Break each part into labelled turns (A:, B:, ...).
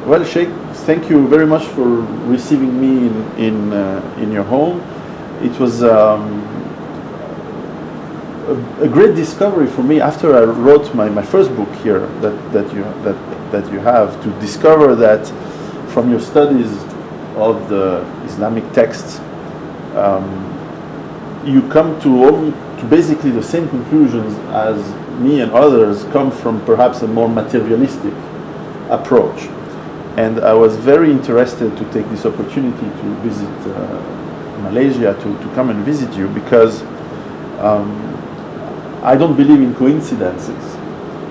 A: Well, Sheikh, thank you very much for receiving me in your home. It was a great discovery for me after I wrote my first book here that you have, to discover that from your studies of the Islamic texts, you come to basically the same conclusions as me and others come from perhaps a more materialistic approach. And I was very interested to take this opportunity to visit Malaysia, to come and visit you, because I don't believe in coincidences.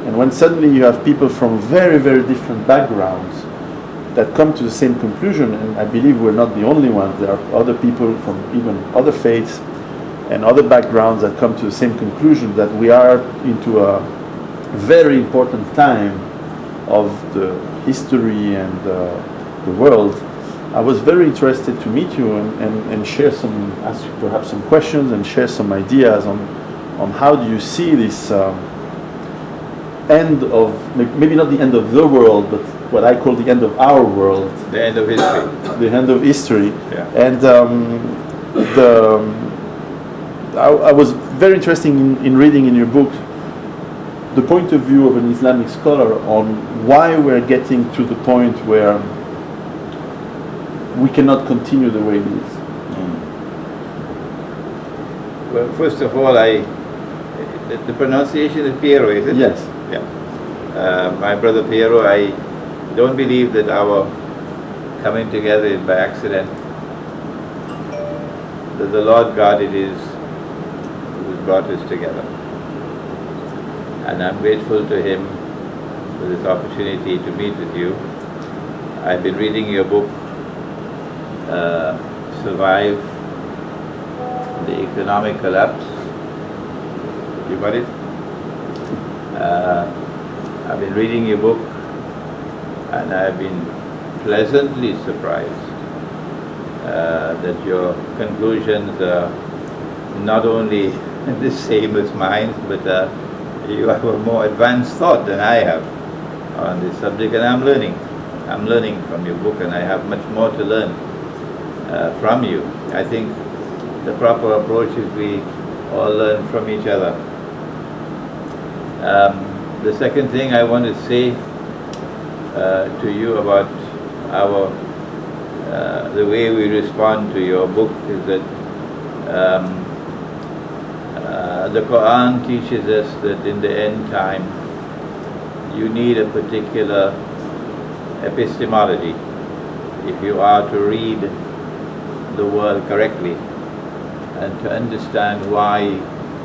A: And when suddenly you have people from very, very different backgrounds that come to the same conclusion, and I believe we're not the only ones, there are other people from even other faiths and other backgrounds that come to the same conclusion, that we are into a very important time of the history and the world. I was very interested to meet you and share ask you perhaps some questions and share some ideas on how do you see this end of, maybe not the end of the world, but what I call the end of our world.
B: The end of history.
A: The end of history.
B: Yeah.
A: And I was very interested in reading in your book the point of view of an Islamic scholar on why we're getting to the point where we cannot continue the way it is.
B: Well, first of all, the pronunciation is Piero, is it?
A: Yes.
B: Yeah. My brother Piero, I don't believe that our coming together is by accident. That the Lord God it is who has brought us together. And I'm grateful to Him for this opportunity to meet with you. I've been reading your book, Survive the Economic Collapse. You got it? I've been reading your book, and I've been pleasantly surprised that your conclusions are not only the same as mine, but you have a more advanced thought than I have on this subject, and I'm learning from your book, and I have much more to learn from you. I think the proper approach is we all learn from each other. The second thing I want to say to you about the way we respond to your book is that the Quran teaches us that in the end time you need a particular epistemology if you are to read the world correctly and to understand why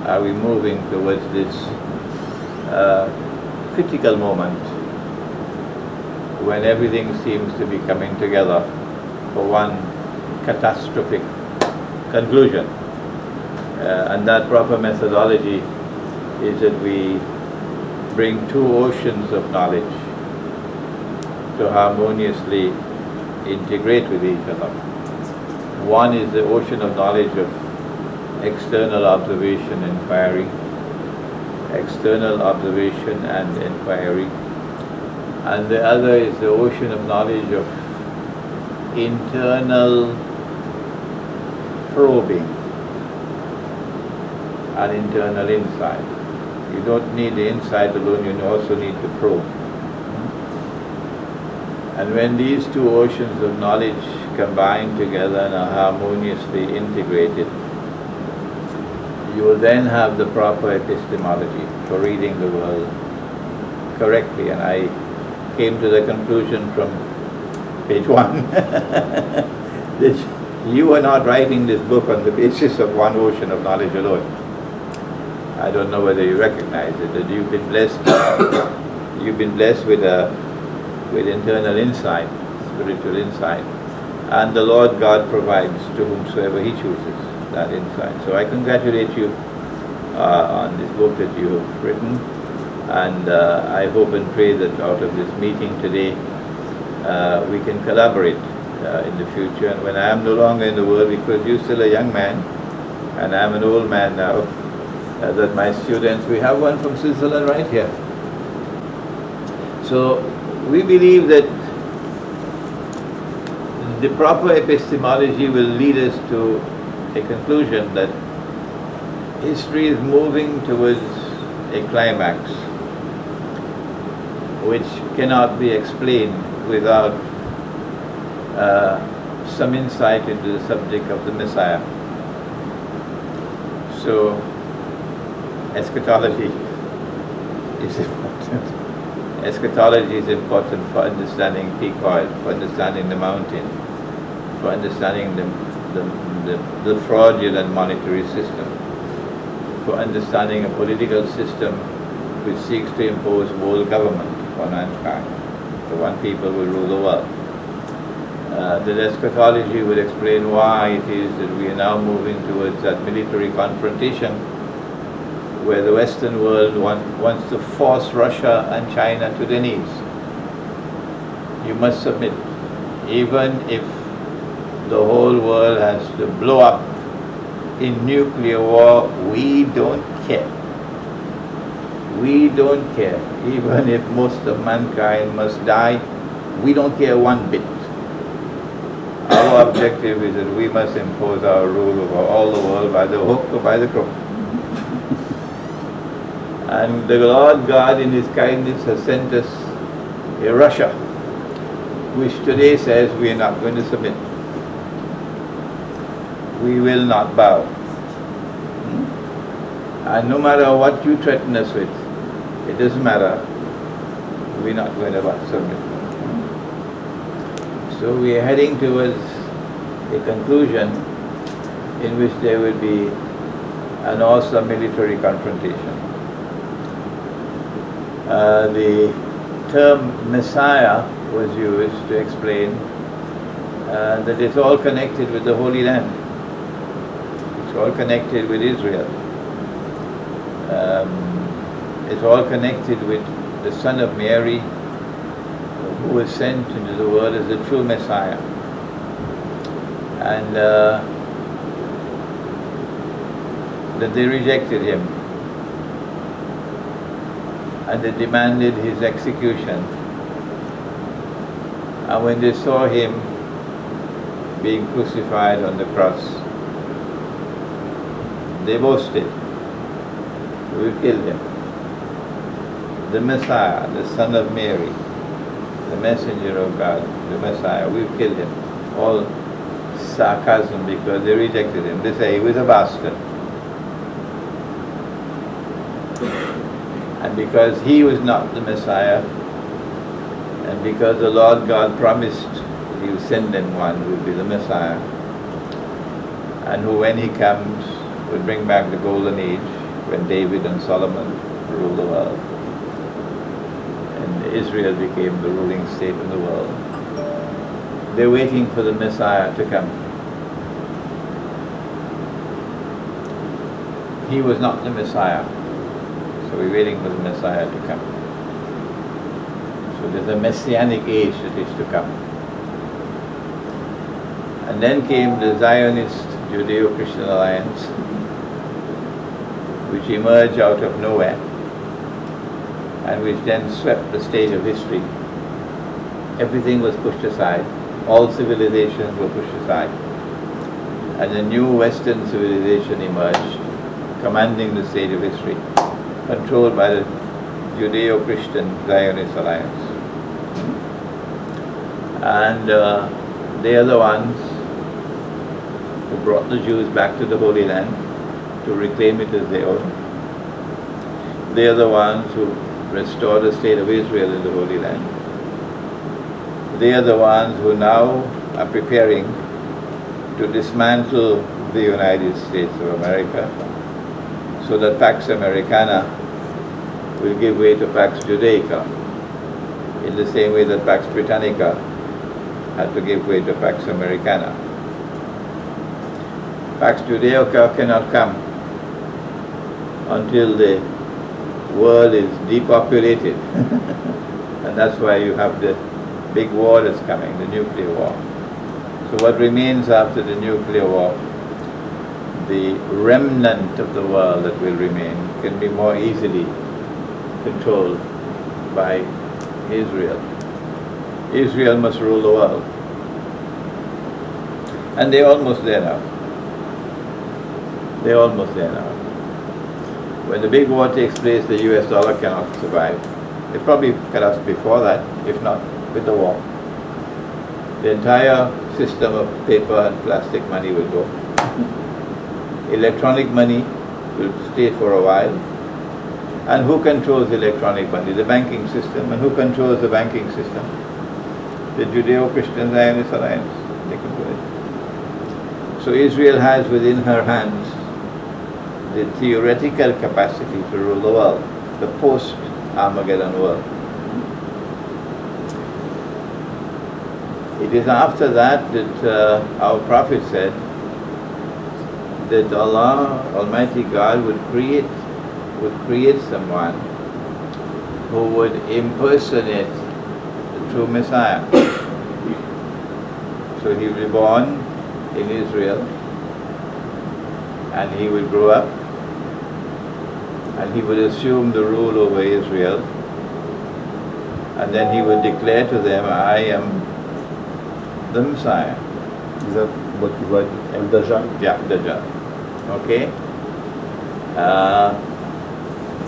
B: are we moving towards this critical moment when everything seems to be coming together for one catastrophic conclusion. And that proper methodology is that we bring two oceans of knowledge to harmoniously integrate with each other. One is the ocean of knowledge of external observation and inquiry, and the other is the ocean of knowledge of internal probing and internal insight. You don't need the insight alone, you also need the probe. And when these two oceans of knowledge combine together and are harmoniously integrated, you will then have the proper epistemology for reading the world correctly. And I came to the conclusion from page 1 that you are not writing this book on the basis of one ocean of knowledge alone. I don't know whether you recognize it, that you've been blessed with internal insight, spiritual insight, and the Lord God provides to whomsoever He chooses that insight. So I congratulate you on this book that you have written, and I hope and pray that out of this meeting today we can collaborate in the future. And when I am no longer in the world, because you're still a young man and I'm an old man now, that my students, we have one from Switzerland right here. So we believe that the proper epistemology will lead us to a conclusion that history is moving towards a climax which cannot be explained without some insight into the subject of the Messiah. So, eschatology is important. Eschatology is important for understanding peak oil, for understanding the mountain, for understanding the fraudulent monetary system, for understanding a political system which seeks to impose world government on mankind. So one people will rule the world. The eschatology will explain why it is that we are now moving towards that military confrontation where the Western world wants to force Russia and China to their knees. You must submit. Even if the whole world has to blow up in nuclear war, we don't care. We don't care. Even if most of mankind must die, we don't care one bit. Our objective is that we must impose our rule over all the world by the hook or by the crook. And the Lord God in His kindness has sent us a Russia, which today says we are not going to submit. We will not bow. And no matter what you threaten us with, it doesn't matter, we're not going to submit. So we are heading towards a conclusion in which there will be an awesome military confrontation. The term Messiah was used to explain that it's all connected with the Holy Land. It's all connected with Israel. It's all connected with the Son of Mary, who was sent into the world as the true Messiah. And that they rejected him. And they demanded his execution. And when they saw him being crucified on the cross, they boasted, "We killed him. The Messiah, the Son of Mary, the messenger of God, the Messiah, we've killed him." All sarcasm because they rejected him. They say he was a bastard. And because he was not the Messiah, and because the Lord God promised he would send them one who would be the Messiah, and who when he comes would bring back the golden age when David and Solomon ruled the world. And Israel became the ruling state of the world. They're waiting for the Messiah to come. He was not the Messiah. So we're waiting for the Messiah to come. So there's a messianic age that is to come. And then came the Zionist Judeo-Christian alliance, which emerged out of nowhere, and which then swept the stage of history. Everything was pushed aside. All civilizations were pushed aside. And a new Western civilization emerged, commanding the stage of history, controlled by the Judeo-Christian Zionist alliance. And they are the ones who brought the Jews back to the Holy Land to reclaim it as their own. They are the ones who restored the state of Israel in the Holy Land. They are the ones who now are preparing to dismantle the United States of America, so that Pax Americana will give way to Pax Judaica, in the same way that Pax Britannica had to give way to Pax Americana. Pax Judaica cannot come until the world is depopulated. And that's why you have the big war that's coming, the nuclear war. So what remains after the nuclear war, the remnant of the world that will remain, can be more easily controlled by Israel. Israel must rule the world. And they're almost there now. They're almost there now. When the big war takes place, the US dollar cannot survive. It probably collapse before that, if not with the war. The entire system of paper and plastic money will go. Electronic money will stay for a while. And who controls electronic money? The banking system. And who controls the banking system? The Judeo-Christian Zionist Alliance. They control it. So Israel has within her hands the theoretical capacity to rule the world, the post-Armageddon world. It is after that our Prophet said that Allah, Almighty God, would create someone who would impersonate the true Messiah. So he will be born in Israel, and he will grow up, and he will assume the rule over Israel, and then he will declare to them, I am the Messiah.
A: Is that what you write? Dajjal?
B: Yeah, Dajjal. Okay?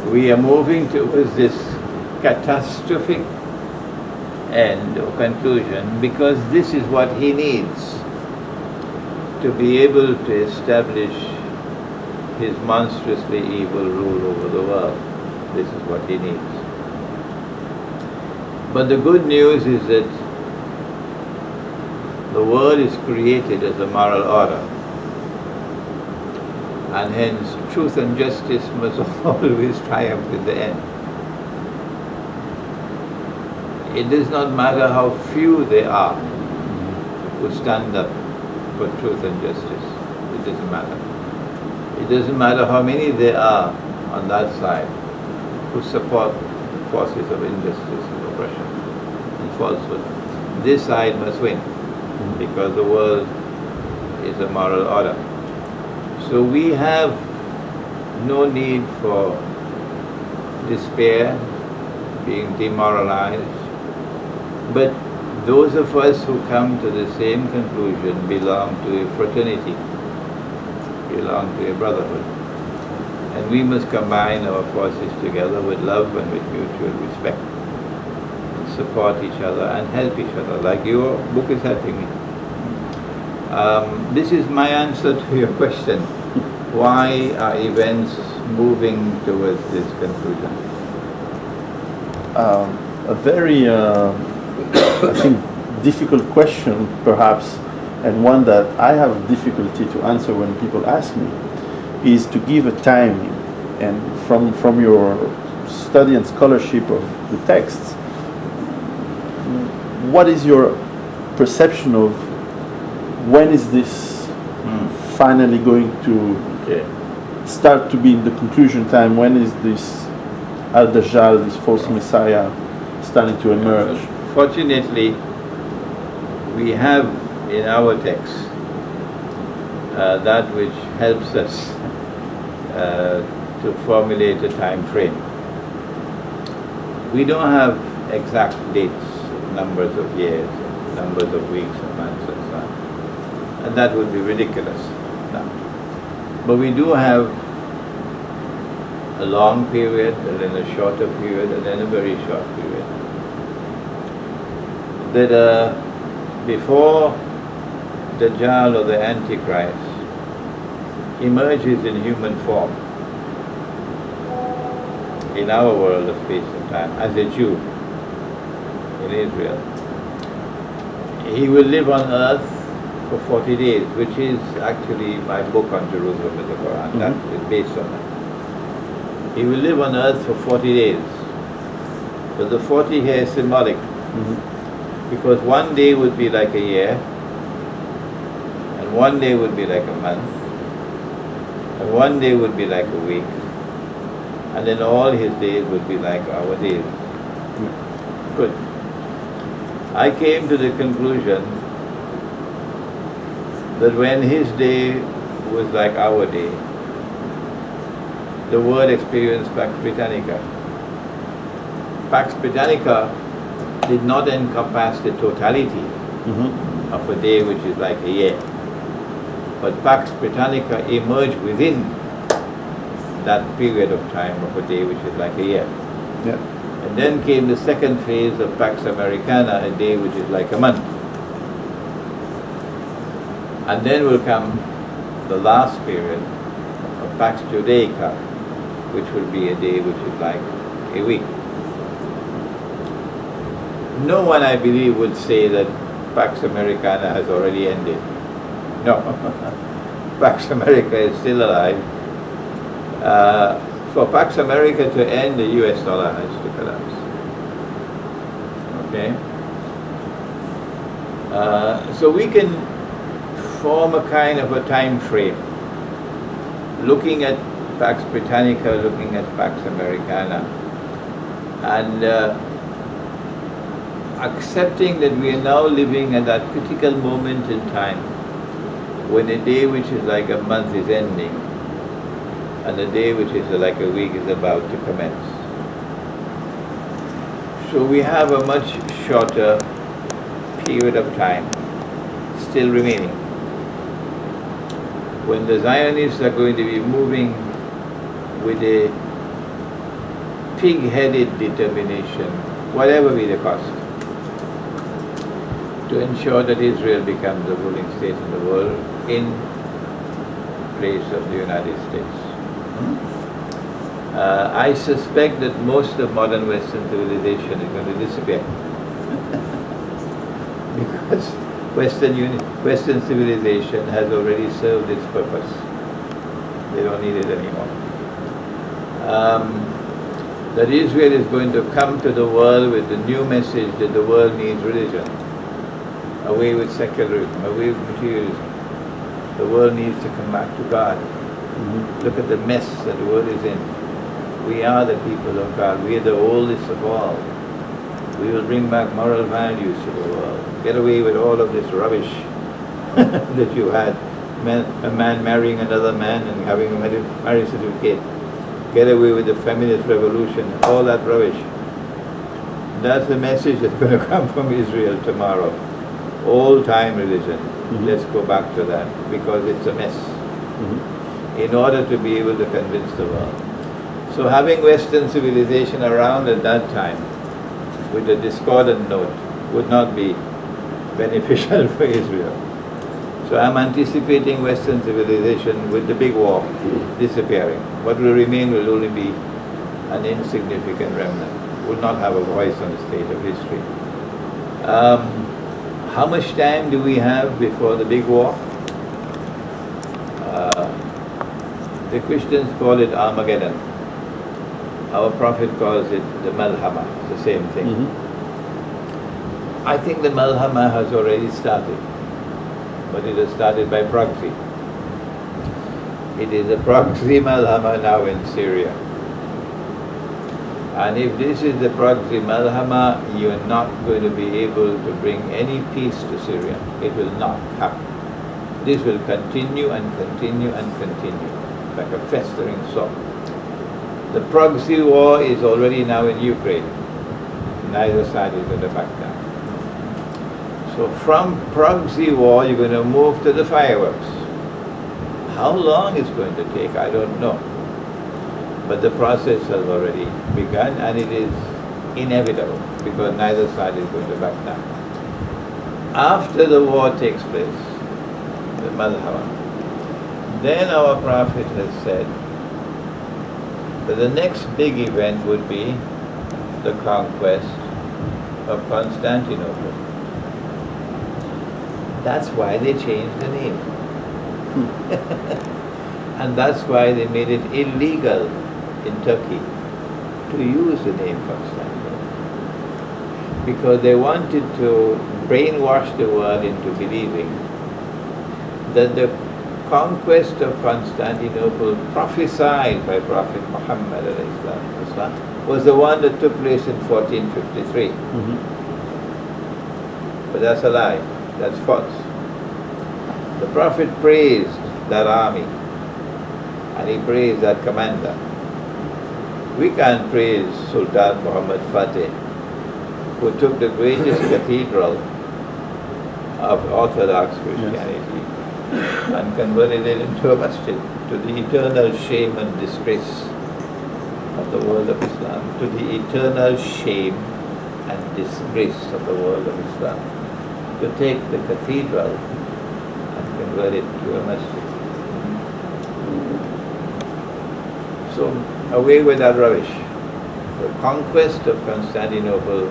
B: We are moving towards this catastrophic end or conclusion because this is what he needs to be able to establish his monstrously evil rule over the world. This is what he needs. But the good news is that the world is created as a moral order, and hence truth and justice must always triumph in the end. It does not matter how few they are who stand up for truth and justice. It doesn't matter. It doesn't matter how many there are on that side who support forces of injustice and oppression and falsehood. This side must win because the world is a moral order. So we have no need for despair, being demoralized, but those of us who come to the same conclusion belong to a fraternity, belong to a brotherhood. And we must combine our forces together with love and with mutual respect, and support each other and help each other, like your book is helping me. This is my answer to your question. Why are events moving towards this conclusion?
A: A very, I think, difficult question, perhaps, and one that I have difficulty to answer when people ask me, is to give a timing. And from your study and scholarship of the texts, what is your perception of when is this finally going to start to be in the conclusion time? When is this Al-Dajjal, this false Messiah, starting to emerge?
B: Fortunately, we have in our text that which helps us to formulate a time frame. We don't have exact dates, numbers of years, numbers of weeks and months and so on. And that would be ridiculous. No. But we do have a long period, and then a shorter period, and then a very short period. That before Dajjal or the Antichrist emerges in human form in our world of space and time as a Jew in Israel, he will live on earth for 40 days, which is actually my book on Jerusalem in the Quran. That is based on that. He will live on earth for 40 days. But the 40 here is symbolic. Because one day would be like a year, and one day would be like a month, and one day would be like a week, and then all his days would be like our days. Good. I came to the conclusion that when his day was like our day, the world experienced Pax Britannica. Pax Britannica did not encompass the totality of a day which is like a year. But Pax Britannica emerged within that period of time of a day which is like a year.
A: Yeah.
B: And then came the second phase of Pax Americana, a day which is like a month. And then will come the last period of Pax Judaica, which will be a day which is like a week. No one, I believe, would say that Pax Americana has already ended. No. Pax America is still alive. For Pax America to end, the US dollar has to collapse. Okay? So we can form a kind of a time frame, looking at Pax Britannica, looking at Pax Americana, and accepting that we are now living at that critical moment in time when a day which is like a month is ending and a day which is like a week is about to commence. So we have a much shorter period of time still remaining when the Zionists are going to be moving with a pig-headed determination, whatever be the cost, to ensure that Israel becomes the ruling state in the world in place of the United States. I suspect that most of modern Western civilization is going to disappear because Western civilization has already served its purpose. They don't need it anymore. That Israel is going to come to the world with the new message that the world needs religion. Away with secularism, away with materialism. The world needs to come back to God. Look at the mess that the world is in. We are the people of God. We are the oldest of all. We will bring back moral values to the world. Get away with all of this rubbish that you had. A man marrying another man and having a marriage certificate. Get away with the feminist revolution, all that rubbish. That's the message that's going to come from Israel tomorrow. Old-time religion. Let's go back to that because it's a mess. In order to be able to convince the world. So having Western civilization around at that time with a discordant note would not be beneficial for Israel. So I'm anticipating Western civilization with the big war disappearing. What will remain will only be an insignificant remnant, will not have a voice on the stage of history. How much time do we have before the big war? The Christians call it Armageddon. Our Prophet calls it the Malhama, the same thing. I think the Malhama has already started, but it has started by proxy. It is a proxy Malhama now in Syria. And if this is the proxy Malhama, you are not going to be able to bring any peace to Syria. It will not happen. This will continue and continue and continue, like a festering sore. The proxy war is already now in Ukraine. Neither side is going to back down. So from proxy war, you're going to move to the fireworks. How long it's going to take, I don't know. But the process has already begun and it is inevitable because neither side is going to back down. After the war takes place, the Malhama, then our Prophet has said that the next big event would be the conquest of Constantinople. That's why they changed the name. And that's why they made it illegal in Turkey to use the name Constantinople. Because they wanted to brainwash the world into believing that the conquest of Constantinople prophesied by Prophet Muhammad was the one that took place in 1453. But that's a lie. That's false. The Prophet praised that army and he praised that commander. We can't praise Sultan Muhammad Fateh, who took the greatest cathedral of Orthodox Christianity and converted it into a masjid, to the eternal shame and disgrace of the world of Islam, to the eternal shame and disgrace of the world of Islam, to take the cathedral and convert it to a masjid. So away with that rubbish. The conquest of Constantinople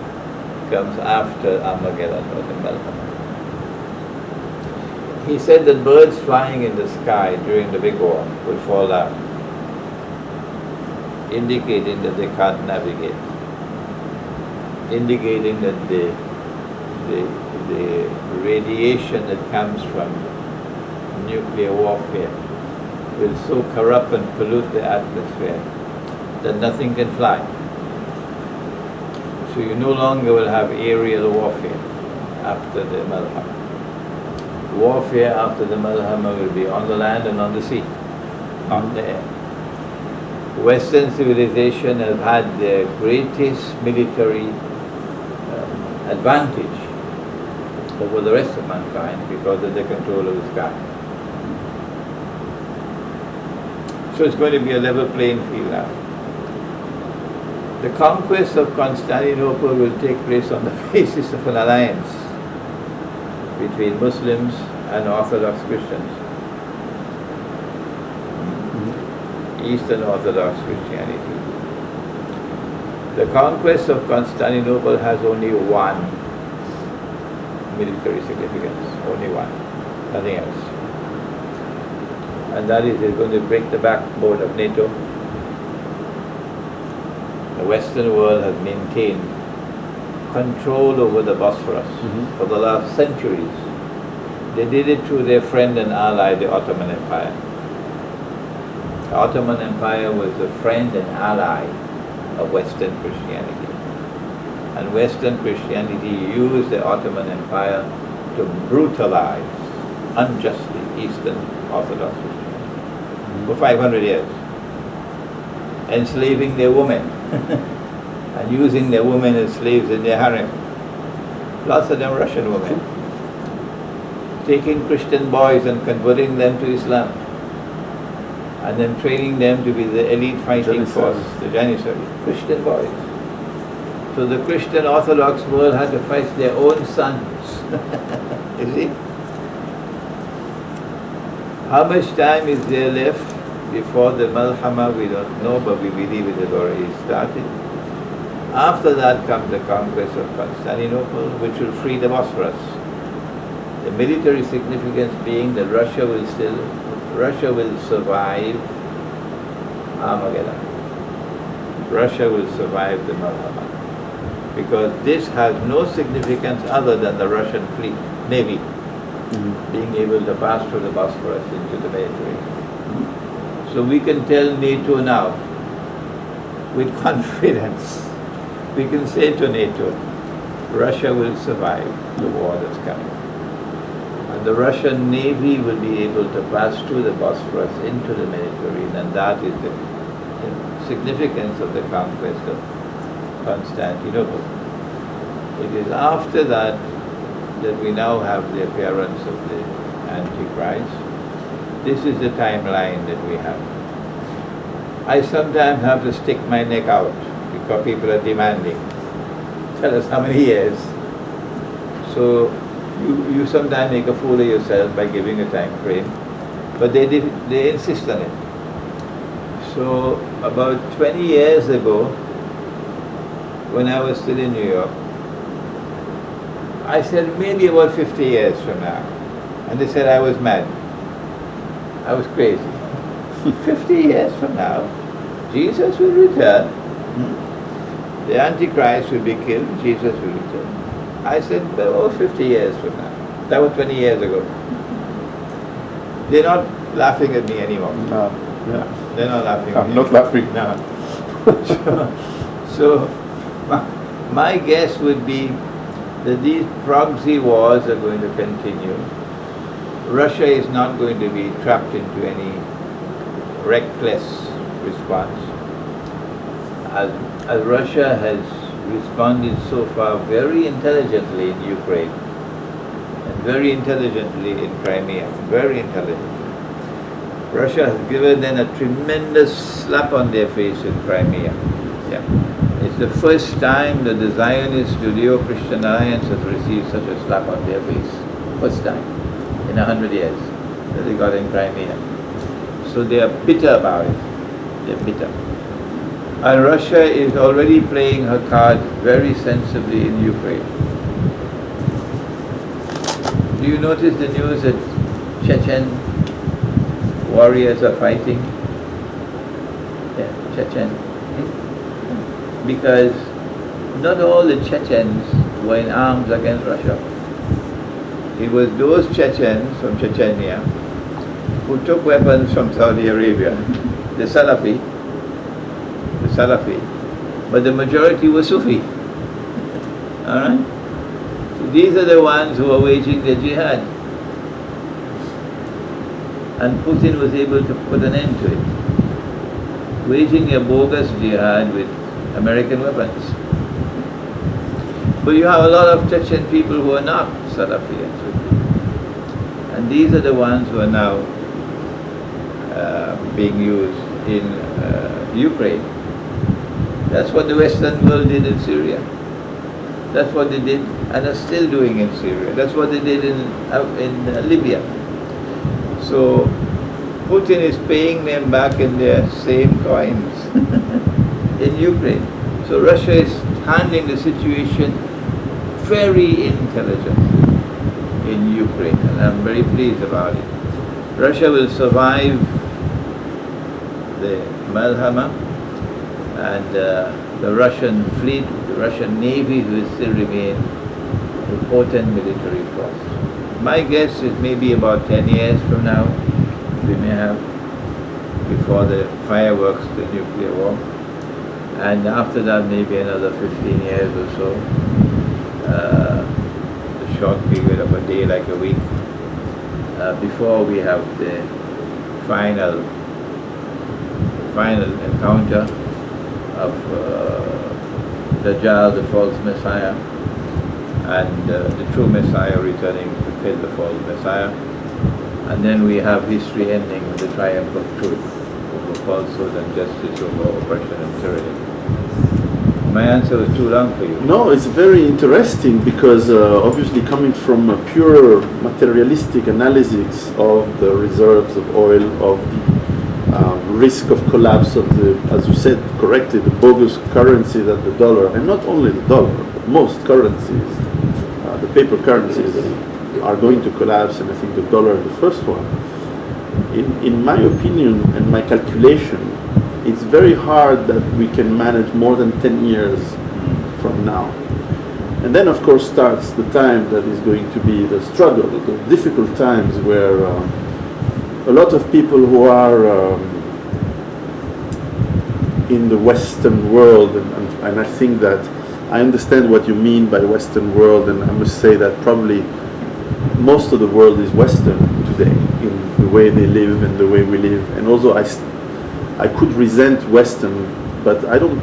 B: comes after Armageddon or the Malhamah. He said that birds flying in the sky during the big war would fall down, indicating that they can't navigate, indicating that the radiation that comes from nuclear warfare will so corrupt and pollute the atmosphere that nothing can fly. So you no longer will have aerial warfare after the Malhamah. Warfare after the Malhamah will be on the land and on the sea, not the air. Western civilization has had their greatest military advantage over the rest of mankind because of the control of the sky. So it's going to be a level playing field now. The conquest of Constantinople will take place on the basis of an alliance between Muslims and Orthodox Christians. Eastern Orthodox Christianity. The conquest of Constantinople has only one military significance, only one, nothing else. And that is it's going to break the backbone of NATO. The Western world has maintained control over the Bosphorus for the last centuries. They did it through their friend and ally, the Ottoman Empire. The Ottoman Empire was the friend and ally of Western Christianity. And Western Christianity used the Ottoman Empire to brutalize unjustly Eastern Orthodox Christianity for 500 years, enslaving their women and using their women as slaves in their harem. Lots of them Russian women. Taking Christian boys and converting them to Islam, and then training them to be the elite fighting force, the Janissaries, Christian boys. So the Christian Orthodox world had to fight their own sons. You see? How much time is there left before the Malhamah? We don't know, but we believe it has already started. After that comes the conquest of Constantinople, which will free the Bosphorus. The military significance being that Russia will survive Armageddon. Russia will survive the Malhamah. Because this has no significance other than the Russian fleet, navy, being able to pass through the Bosphorus into the Mediterranean. So we can tell NATO now, with confidence, we can say to NATO, Russia will survive the war that's coming. And the Russian Navy will be able to pass through the Bosphorus into the Mediterranean, and that is the significance of the conquest of Constantinople. It is after that that we now have the appearance of the Antichrist. This is the timeline that we have. I sometimes have to stick my neck out because people are demanding. Tell us how many years. So you sometimes make a fool of yourself by giving a time frame, but they insist on it. So about 20 years ago, when I was still in New York, I said maybe about 50 years from now. And they said I was mad. I was crazy. 50 years from now, Jesus will return. The Antichrist will be killed, Jesus will return. I said, well, 50 years from now. That was 20 years ago. They're not laughing at me anymore.
A: No.
B: Yeah. They're not laughing at me.
A: I'm not laughing.
B: No. So my guess would be that these proxy wars are going to continue. Russia is not going to be trapped into any reckless response. As Russia has responded so far very intelligently in Ukraine, and very intelligently in Crimea, very intelligently. Russia has given them a tremendous slap on their face in Crimea. Yeah. It's the first time that the Zionist Judeo-Christian Alliance has received such a slap on their face. First time in 100 years that they got in Crimea. So they are bitter about it. They're bitter. And Russia is already playing her cards very sensibly in Ukraine. Do you notice the news that Chechen warriors are fighting? Yeah, Chechen. Because not all the Chechens were in arms against Russia. It was those Chechens from Chechnya who took weapons from Saudi Arabia, the Salafi, but the majority were Sufi. Alright? So these are the ones who are waging the jihad. And Putin was able to put an end to it, waging a bogus jihad with American weapons. But you have a lot of Chechen people who are not Salafi and Sufi. And these are the ones who are now being used in Ukraine. That's what the Western world did in Syria. That's what they did and are still doing in Syria. That's what they did in Libya. So Putin is paying them back in their same coins in Ukraine. So Russia is handling the situation very intelligently in Ukraine, and I'm very pleased about it. Russia will survive the Malhama, and the Russian fleet, the Russian Navy will still remain a potent military force. My guess is maybe about 10 years from now, we may have, before the fireworks, the nuclear war. And after that, maybe another 15 years or so, a short period of a day, like a week, before we have the final encounter of Dajjal, the false Messiah, and the true Messiah returning to kill the false Messiah. And then we have history ending with the triumph of truth over falsehood and justice over oppression and tyranny. My answer was too long for you.
A: No, it's very interesting because obviously coming from a pure materialistic analysis of the reserves of oil, of the risk of collapse of the, as you said correctly, the bogus currency that the dollar, and not only the dollar, but most currencies, the paper currencies are going to collapse, and I think the dollar is the first one. In my opinion and my calculation, it's very hard that we can manage more than 10 years from now. And then of course starts the time that is going to be the struggle, the difficult times where a lot of people who are in the Western world, and I think that I understand what you mean by Western world, and I must say that probably most of the world is Western today in the way they live and the way we live. And also I could resent Western, but I don't.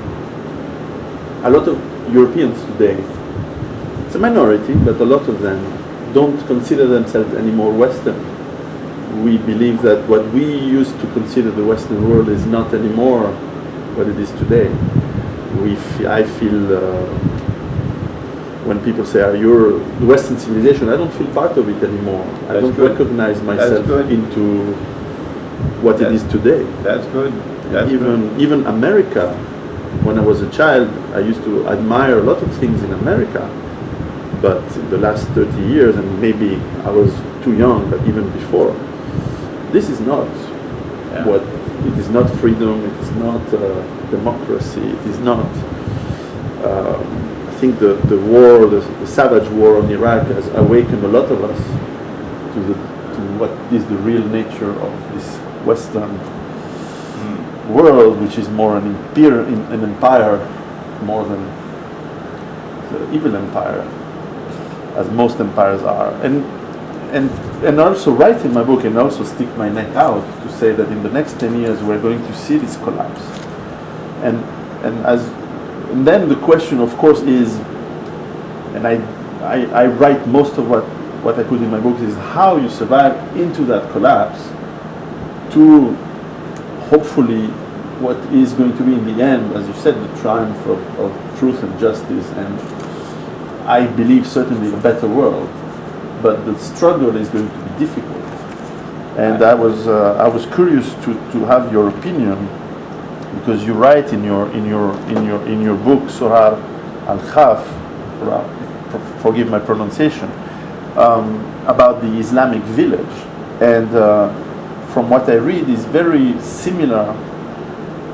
A: A lot of Europeans today, it's a minority, but a lot of them don't consider themselves anymore Western. We believe that what we used to consider the Western world is not anymore what it is today. I feel when people say, "You're the Western civilization," I don't feel part of it anymore. I don't recognize myself into what it is today.
B: That's good.
A: Even America, when I was a child, I used to admire a lot of things in America. But in the last 30 years, and maybe I was too young, but even before, this is not what, it is not freedom, it is not democracy, it is not, I think the war, the savage war on Iraq has awakened a lot of us to what is the real nature of this Western world, which is more an empire, more than the evil empire, as most empires are. And also write in my book, and also stick my neck out to say that in the next 10 years we're going to see this collapse. And then the question, of course, is, and I write most of what what I put in my book is how you survive into that collapse to hopefully what is going to be in the end, as you said, the triumph of truth and justice, and I believe certainly a better world. But the struggle is going to be difficult. And I was curious to have your opinion, because you write in your book Surah Al-Khaf, forgive my pronunciation, about the Islamic village, and from what I read is very similar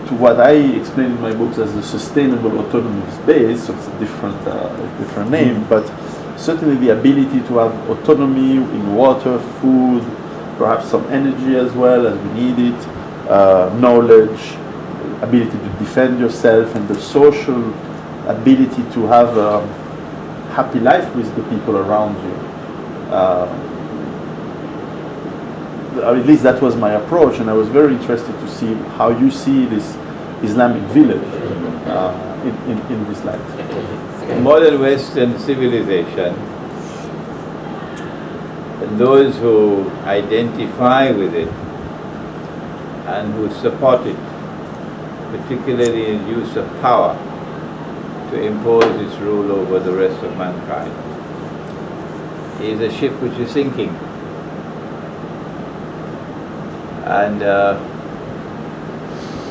A: to what I explain in my books as the sustainable autonomy space. So it's a different name, but certainly the ability to have autonomy in water, food, perhaps some energy as well as we need it, knowledge, ability to defend yourself, and the social ability to have a happy life with the people around you. At least that was my approach, and I was very interested to see how you see this Islamic village in this light.
B: Modern Western civilization, and those who identify with it and who support it, particularly in use of power to impose its rule over the rest of mankind, is a ship which is sinking. And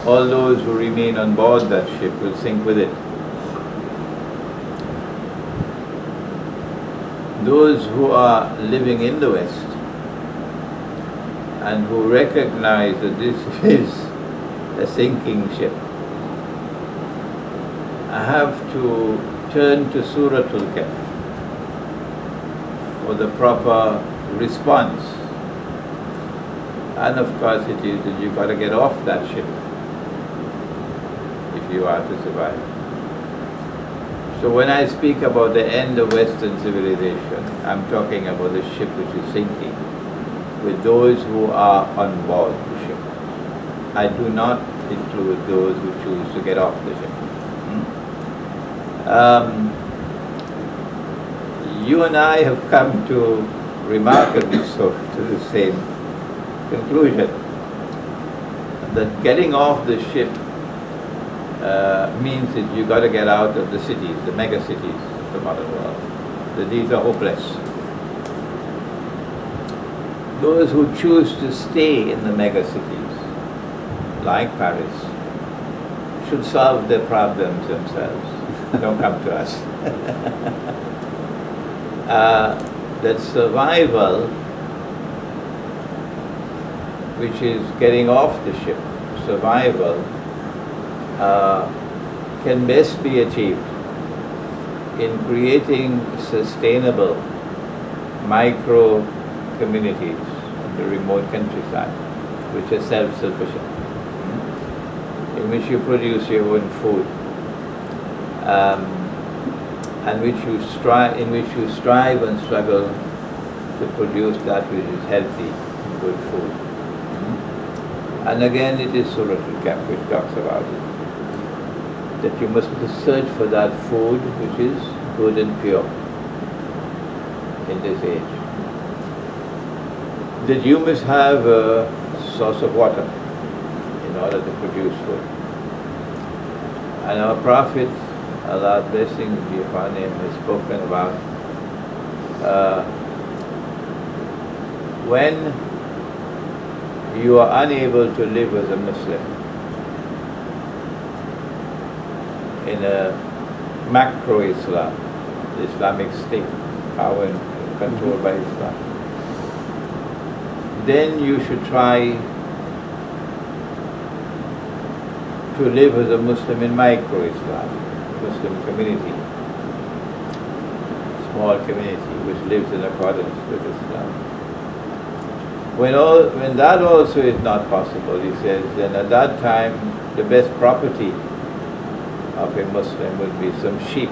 B: all those who remain on board that ship will sink with it. Those who are living in the West and who recognize that this is a sinking ship have to turn to Surah Al-Kahf for the proper response. And of course it is that you've got to get off that ship if you are to survive. So when I speak about the end of Western civilization, I'm talking about the ship which is sinking, with those who are on board the ship. I do not include those who choose to get off the ship. You and I have come to remarkably so to the same conclusion, that getting off the ship means that you've got to get out of the cities, the mega cities of the modern world, that these are hopeless. Those who choose to stay in the mega cities, like Paris, should solve their problems themselves. Don't come to us. That survival, which is getting off the ship, survival, can best be achieved in creating sustainable micro communities in the remote countryside, which are self-sufficient, in which you produce your own food, and in which you strive and struggle to produce that which is healthy, good food. And again, it is Surah Al-Kahf which talks about it, that you must search for that food which is good and pure in this age. That you must have a source of water in order to produce food. And our Prophet, Allah's blessings be upon him, has spoken about when you are unable to live as a Muslim in a macro Islam, the Islamic state, power and controlled by Islam, then you should try to live as a Muslim in micro Islam, Muslim community, small community which lives in accordance with Islam. When that also is not possible, he says, then at that time the best property of a Muslim would be some sheep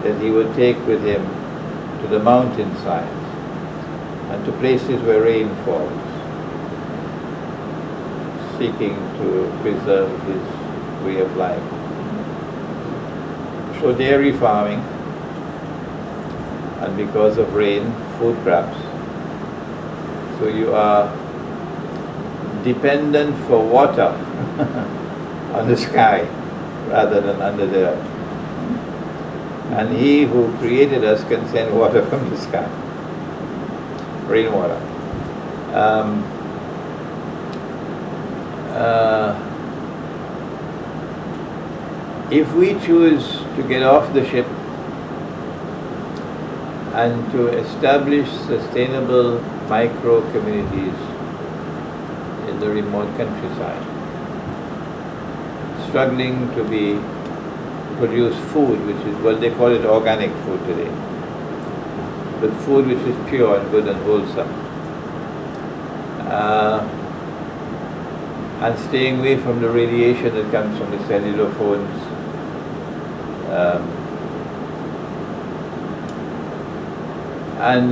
B: that he would take with him to the mountainsides and to places where rain falls, seeking to preserve his way of life. So dairy farming and because of rain, food crops. So you are dependent for water on the sky rather than under the earth. And He who created us can send water from the sky, rainwater. If we choose to get off the ship and to establish sustainable micro communities in the remote countryside, struggling to produce food, which is, well, they call it organic food today, but food which is pure and good and wholesome, and staying away from the radiation that comes from the cellular phones, and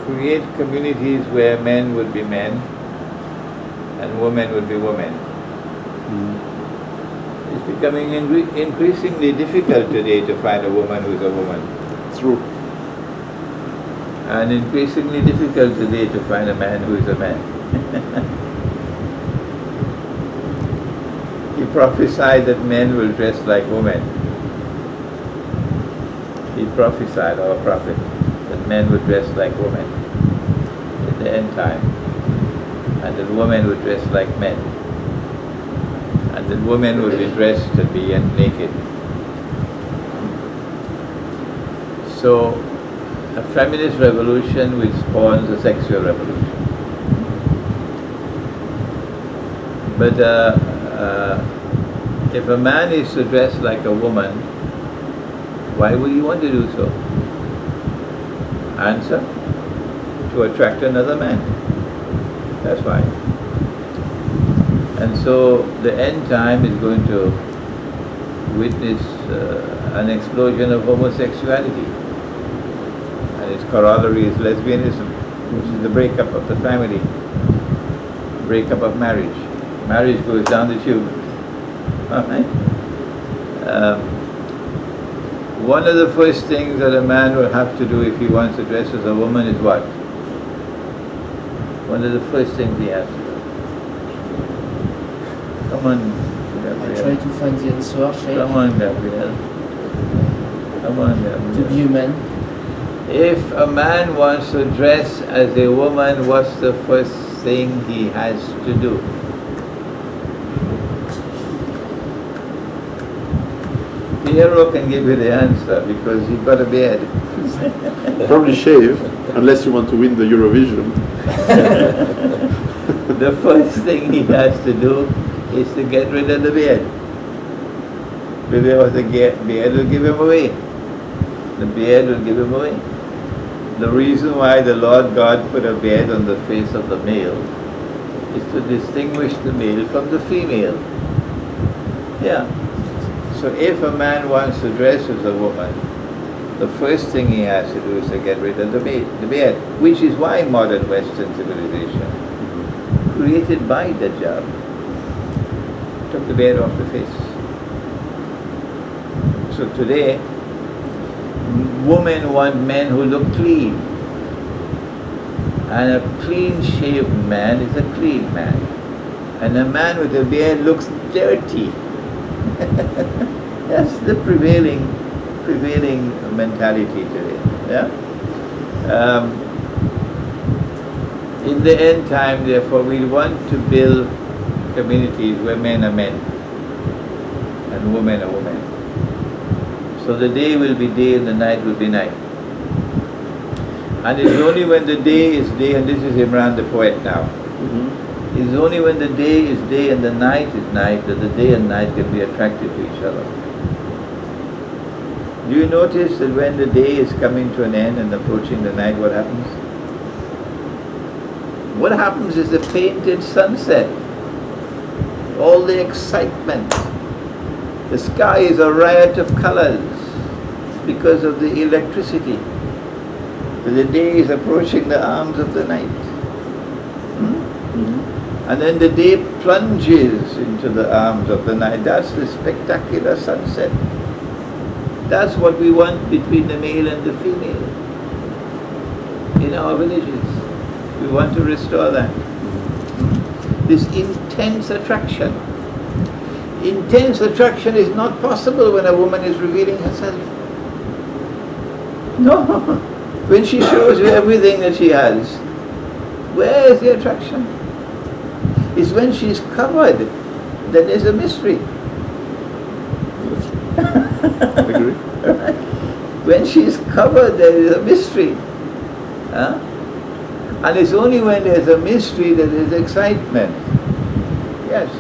B: create communities where men would be men and women would be women. It's becoming increasingly difficult today to find a woman who's a woman.
A: True.
B: And increasingly difficult today to find a man who is a man. He prophesied that men will dress like women. He prophesied, our prophet, that men would dress like women in the end time, and that women would dress like men, and that women would be dressed and be naked. So, a feminist revolution which spawns a sexual revolution. But if a man is to dress like a woman, why would he want to do so? Answer: to attract another man. That's why. And so the end time is going to witness an explosion of homosexuality. And its corollary is lesbianism, which is the breakup of the family, breakup of marriage. Marriage goes down the tube. Alright? One of the first things that a man will have to do if he wants to dress as a woman is what? One of the first things he has to do. Come on, Gabriel.
C: I try to find the answer, Sheikh.
B: Come on, Gabriel. Come on, Gabriel.
C: To be human.
B: If a man wants to dress as a woman, what's the first thing he has to do? Piero can give you the answer because he got a beard.
A: Probably shave, unless you want to win the Eurovision.
B: The first thing he has to do is to get rid of the beard. Because the beard will give him away. The beard will give him away. The reason why the Lord God put a beard on the face of the male is to distinguish the male from the female. Yeah. So if a man wants to dress as a woman, the first thing he has to do is to get rid of the beard, which is why modern Western civilization, created by Dajjal, took the beard off the face. So today, women want men who look clean. And a clean-shaved man is a clean man. And a man with a beard looks dirty. That's the prevailing mentality today. Yeah. In the end time, therefore, we want to build communities where men are men and women are women. So the day will be day and the night will be night. And it's only when the day is day, and this is Imran the poet now. It's only when the day is day and the night is night that the day and night can be attracted to each other. Do you notice that when the day is coming to an end and approaching the night, what happens? What happens is the painted sunset, all the excitement. The sky is a riot of colors because of the electricity. The day is approaching the arms of the night. And then the day plunges into the arms of the night. That's the spectacular sunset. That's what we want between the male and the female. in our villages. We want to restore that. This intense attraction. Intense attraction is not possible when a woman is revealing herself. No. When she shows you everything that she has, where is the attraction? It's when she's covered, then there's a mystery.
A: Agree.
B: When she's covered, there is a mystery. Huh? And it's only when there's a mystery that there's excitement. Yes.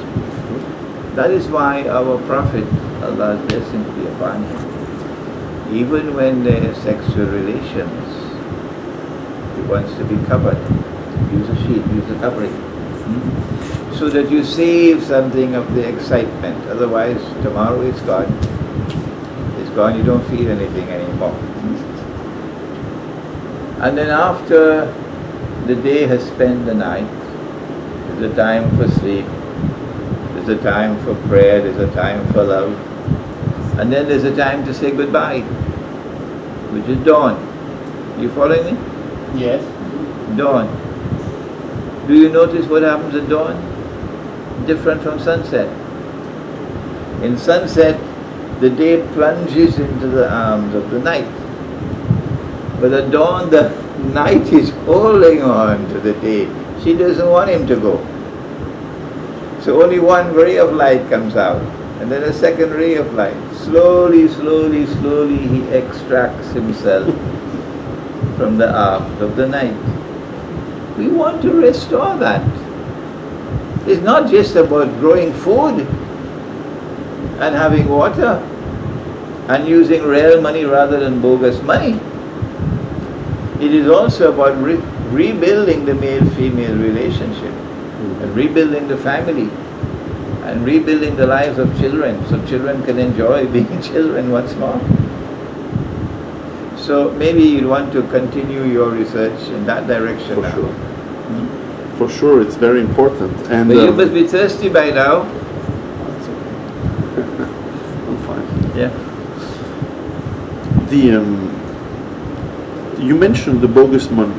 B: That is why our Prophet, Allah's blessing be upon him, even when there are sexual relations, he wants to be covered. Use a sheet, use a covering. So that you save something of the excitement. Otherwise, tomorrow it's gone. It's gone, you don't feel anything anymore. And then after the day has spent the night, there's a time for sleep, there's a time for prayer, there's a time for love, and then there's a time to say goodbye, which is dawn. You following me?
C: Yes.
B: Dawn. Do you notice what happens at dawn? Different from sunset. In sunset, the day plunges into the arms of the night. But at dawn, the night is holding on to the day. She doesn't want him to go. So only one ray of light comes out, and then a second ray of light. Slowly, slowly, slowly, he extracts himself from the arms of the night. We want to restore that. It's not just about growing food and having water and using real money rather than bogus money. It is also about rebuilding the male-female relationship and rebuilding the family and rebuilding the lives of children so children can enjoy being children once more. So maybe you want to continue your research in that direction
A: For
B: now.
A: sure. For sure, it's very important. And
B: But you must be thirsty by now.
A: I'm fine.
B: Yeah.
A: You mentioned the bogus money,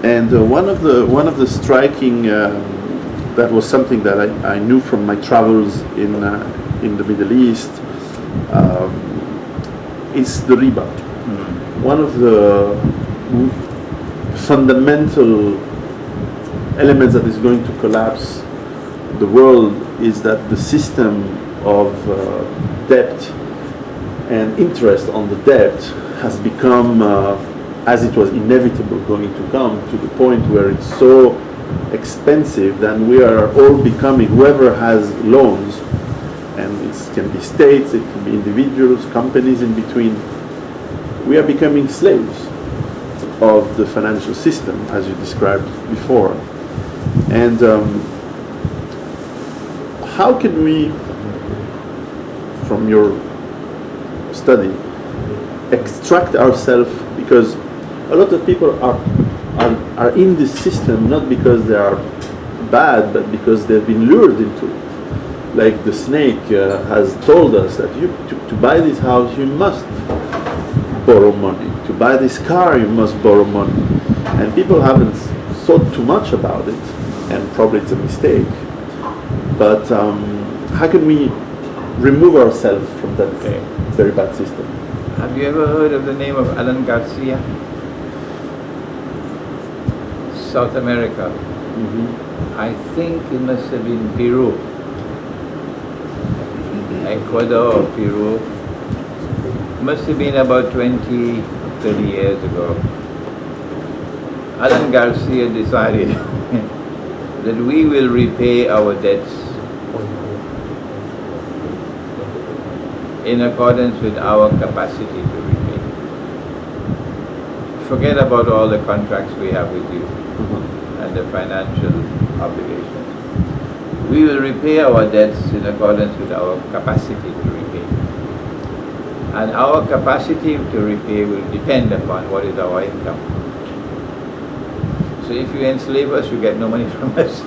A: and one of the striking that was something that I knew from my travels in the Middle East is the riba. One of the fundamental elements that is going to collapse the world is that the system of debt and interest on the debt has become, as it was inevitable going to come, to the point where it's so expensive that we are all becoming, whoever has loans, and it can be states, it can be individuals, companies in between, we are becoming slaves of the financial system, as you described before. And how can we, from your study, extract ourselves, because a lot of people are in this system not because they are bad, but because they've been lured into it. Like the snake has told us that to buy this house you must borrow money. To buy this car you must borrow money. And people haven't thought too much about it, and probably it's a mistake. But how can we remove ourselves from that very bad system?
B: Have you ever heard of the name of Alan Garcia? South America. I think it must have been Peru. Ecuador or Peru. Must have been about 20, 30 years ago. Alan Garcia decided that we will repay our debts in accordance with our capacity to repay. Forget about all the contracts we have with you and the financial obligations. We will repay our debts in accordance with our capacity to repay. And our capacity to repay will depend upon what is our income. So if you enslave us, you get no money from us.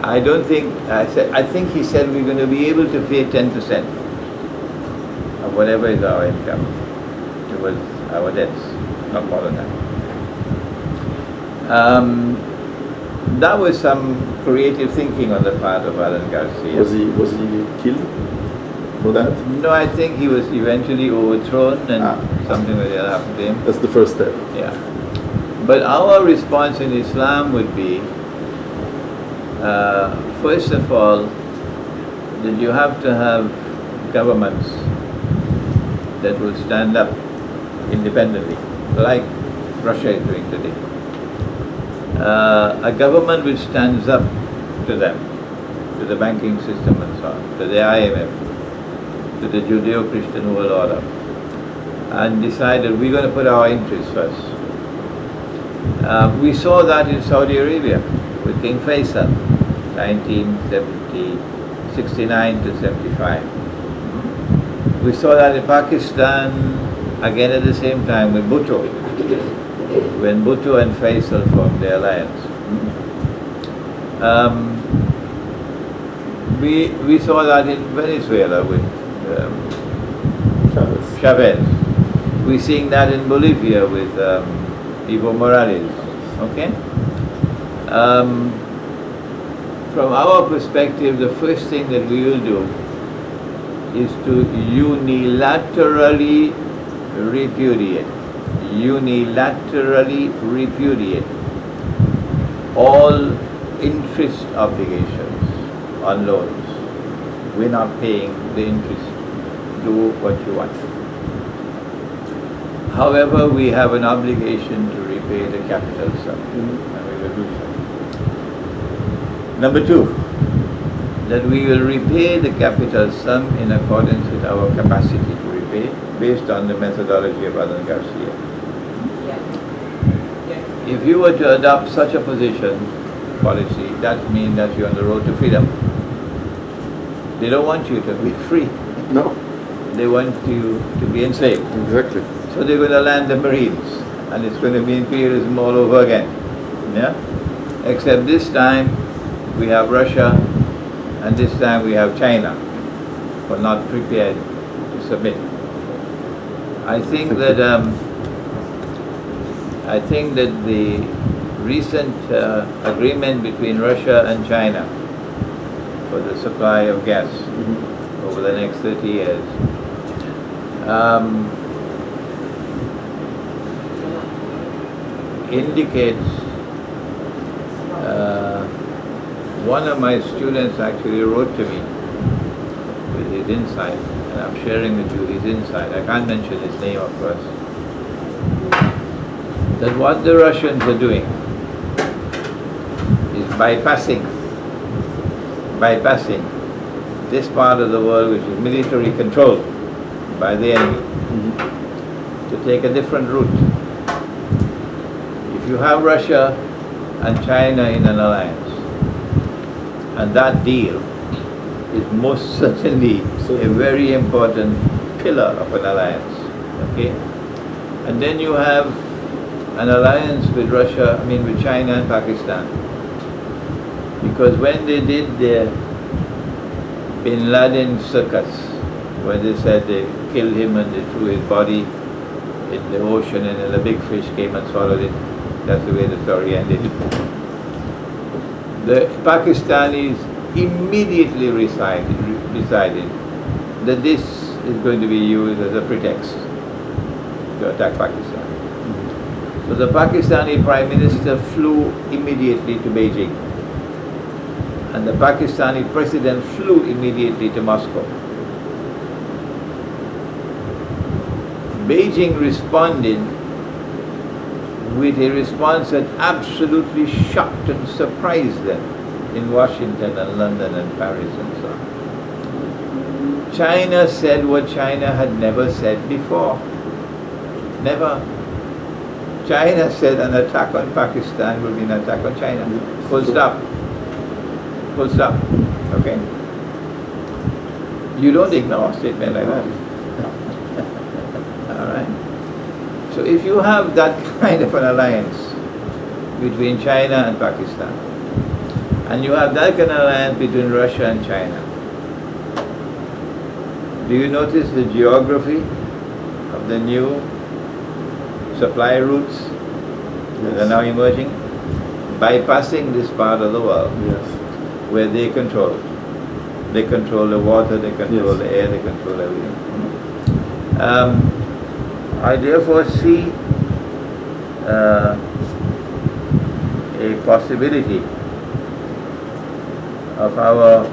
B: I don't think, I think he said we're going to be able to pay 10% of whatever is our income towards our debts. not more than that. That was some creative thinking on the part of Alan Garcia.
A: Was he killed for that?
B: No, I think he was eventually overthrown and something like that happened to him.
A: That's the first step.
B: Yeah. But our response in Islam would be, first of all, that you have to have governments that will stand up independently, like Russia is doing today. A government which stands up to them, to the banking system and so on, to the IMF, to the Judeo-Christian world order, and decided we're going to put our interests first. We saw that in Saudi Arabia with King Faisal, 1969 to 75. We saw that in Pakistan again at the same time with Bhutto, when Bhutto and Faisal formed the alliance. We saw that in Venezuela with Chavez. We're seeing that in Bolivia with Evo Morales. Okay? From our perspective, the first thing that we will do is to unilaterally repudiate all interest obligations on loans. We're not paying the interest. Do what you want. However, we have an obligation to repay the capital sum, and we will do so. Number two, that we will repay the capital sum in accordance with our capacity to repay, based on the methodology of Alan Garcia. If you were to adopt such a policy, that means that you're on the road to freedom. They don't want you to be free.
A: No.
B: They want you to be enslaved.
A: Exactly.
B: So they're going to land the Marines, and it's going to be imperialism all over again. Yeah? Except this time we have Russia, and this time we have China, but not prepared to submit. I think that the recent agreement between Russia and China for the supply of gas over the next 30 years indicates, one of my students actually wrote to me with his insight, and I'm sharing with you his insight. I can't mention his name, of course. That what the Russians are doing is bypassing this part of the world which is military controlled by the enemy, to take a different route. If you have Russia and China in an alliance, and that deal is most certainly a very important pillar of an alliance, okay? And then you have an alliance with with China and Pakistan. Because when they did the Bin Laden circus, where they said they killed him and they threw his body in the ocean and then a big fish came and swallowed it, that's the way the story ended. The Pakistanis immediately decided that this is going to be used as a pretext to attack Pakistan. So the Pakistani Prime Minister flew immediately to Beijing, and the Pakistani President flew immediately to Moscow. Beijing responded with a response that absolutely shocked and surprised them in Washington and London and Paris and so on. China said what China had never said before. Never. China said an attack on Pakistan will be an attack on China. Full stop. Full stop. Okay? You don't ignore a statement like that. Alright? So if you have that kind of an alliance between China and Pakistan, and you have that kind of alliance between Russia and China, do you notice the geography of the new supply routes that are now emerging, bypassing this part of the world where they control. They control the water, they control the air, they control everything. I therefore see a possibility of our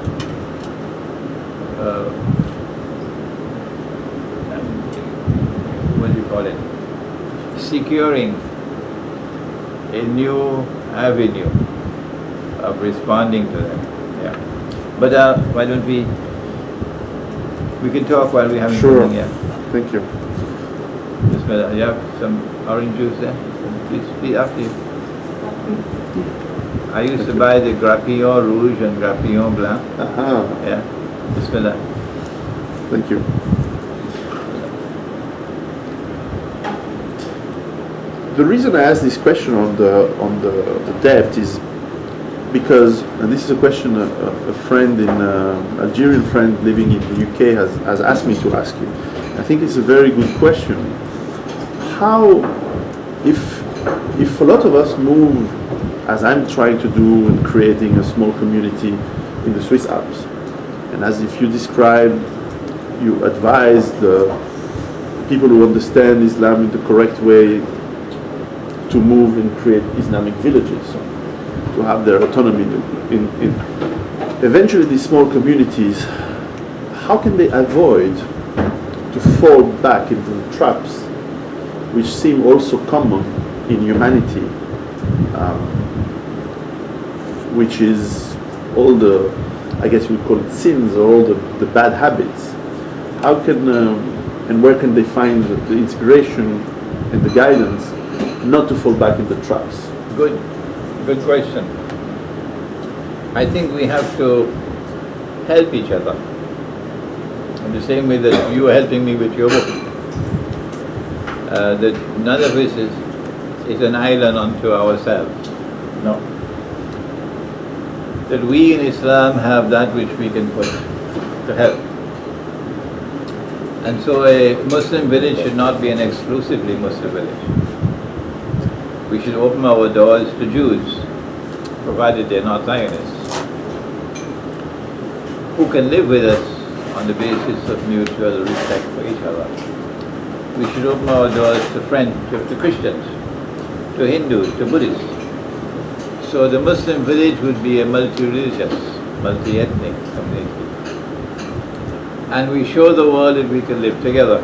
B: what do you call it? Securing a new avenue of responding to them. Yeah. But why don't we can talk while we're having something here.
A: Thank you.
B: You have some orange juice there? Please, after you. I used to buy the Grappillon Rouge and Grappillon Blanc. Yeah. Bismillah.
A: Thank you. The reason I asked this question on the debt is because, and this is a question a friend Algerian friend living in the UK has asked me to ask you. I think it's a very good question. How, if a lot of us move, as I'm trying to do in creating a small community in the Swiss Alps, and as if you described, you advise the people who understand Islam in the correct way to move and create Islamic villages, to have their autonomy in eventually these small communities, how can they avoid to fall back into the traps which seem also common in humanity, which is all the, I guess you would call it sins, or all the bad habits? How can and where can they find the inspiration and the guidance not to fall back into traps?
B: Good question. I think we have to help each other in the same way that you are helping me with your book. That none of us is an island unto ourselves. No. That we in Islam have that which we can put to help. And so a Muslim village should not be an exclusively Muslim village. We should open our doors to Jews, provided they're not Zionists, who can live with us on the basis of mutual respect for each other. We should open our doors to to Christians, to Hindus, to Buddhists. So the Muslim village would be a multi-religious, multi-ethnic community. And we show the world that we can live together.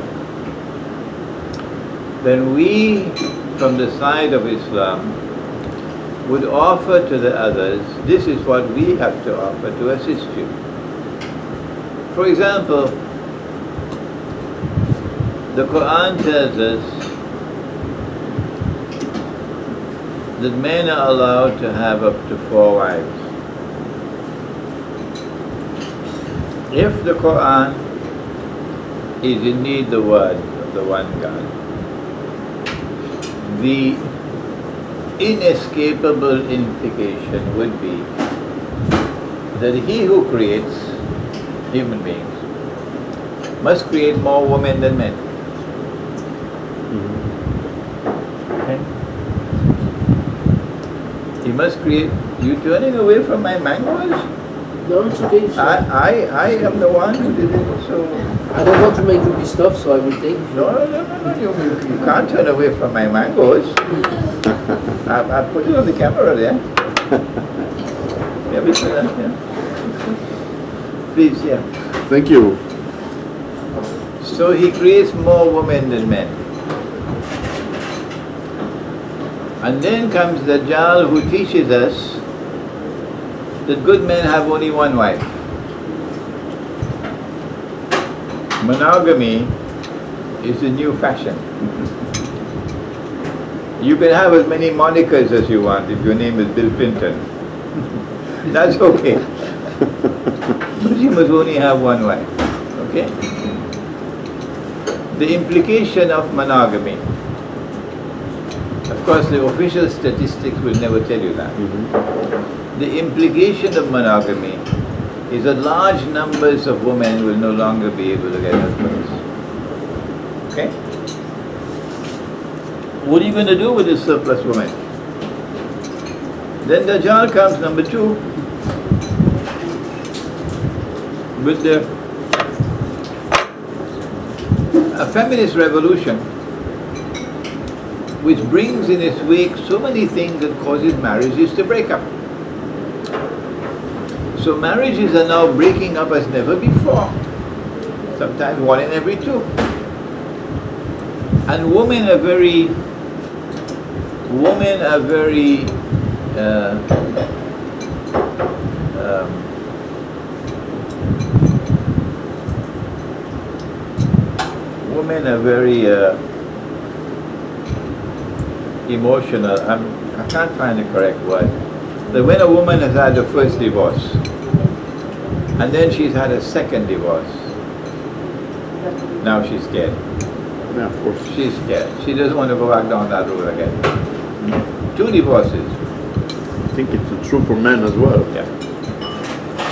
B: Then we, from the side of Islam, would offer to the others, this is what we have to offer to assist you. For example, the Quran tells us that men are allowed to have up to 4 wives. If the Quran is indeed the word of the one God, the inescapable implication would be that he who creates human beings must create more women than men. Okay? He must create. You turning away from my mangoes?
C: No, it's okay.
B: I am the one who did it, so...
C: I don't want to make you pissed off, so I will take it.
B: No, you can't turn away from my mangoes. I put it on the camera there. Yeah, Bismillah, yeah. Please, yeah.
A: Thank you.
B: So he creates more women than men. And then comes the Dajjal who teaches us that good men have only one wife. Monogamy is the new fashion. You can have as many monikers as you want if your name is Bill Clinton. That's okay. But you must only have one wife. Okay? The implication of monogamy. Of course, the official statistics will never tell you that. The implication of monogamy is that large numbers of women will no longer be able to get husbands. Okay? What are you going to do with this surplus woman? Then Dajjal comes, number 2, with a feminist revolution which brings in its wake so many things that causes marriages to break up. So marriages are now breaking up as never before, sometimes 1 in every 2. And women are very women are very emotional. I can't find the correct word. That when a woman has had a first divorce and then she's had a second divorce, now she's scared.
A: Yeah, of course.
B: She's scared. She doesn't want to go back down that road again. 2 divorces.
A: I think it's true for men as well.
B: Yeah.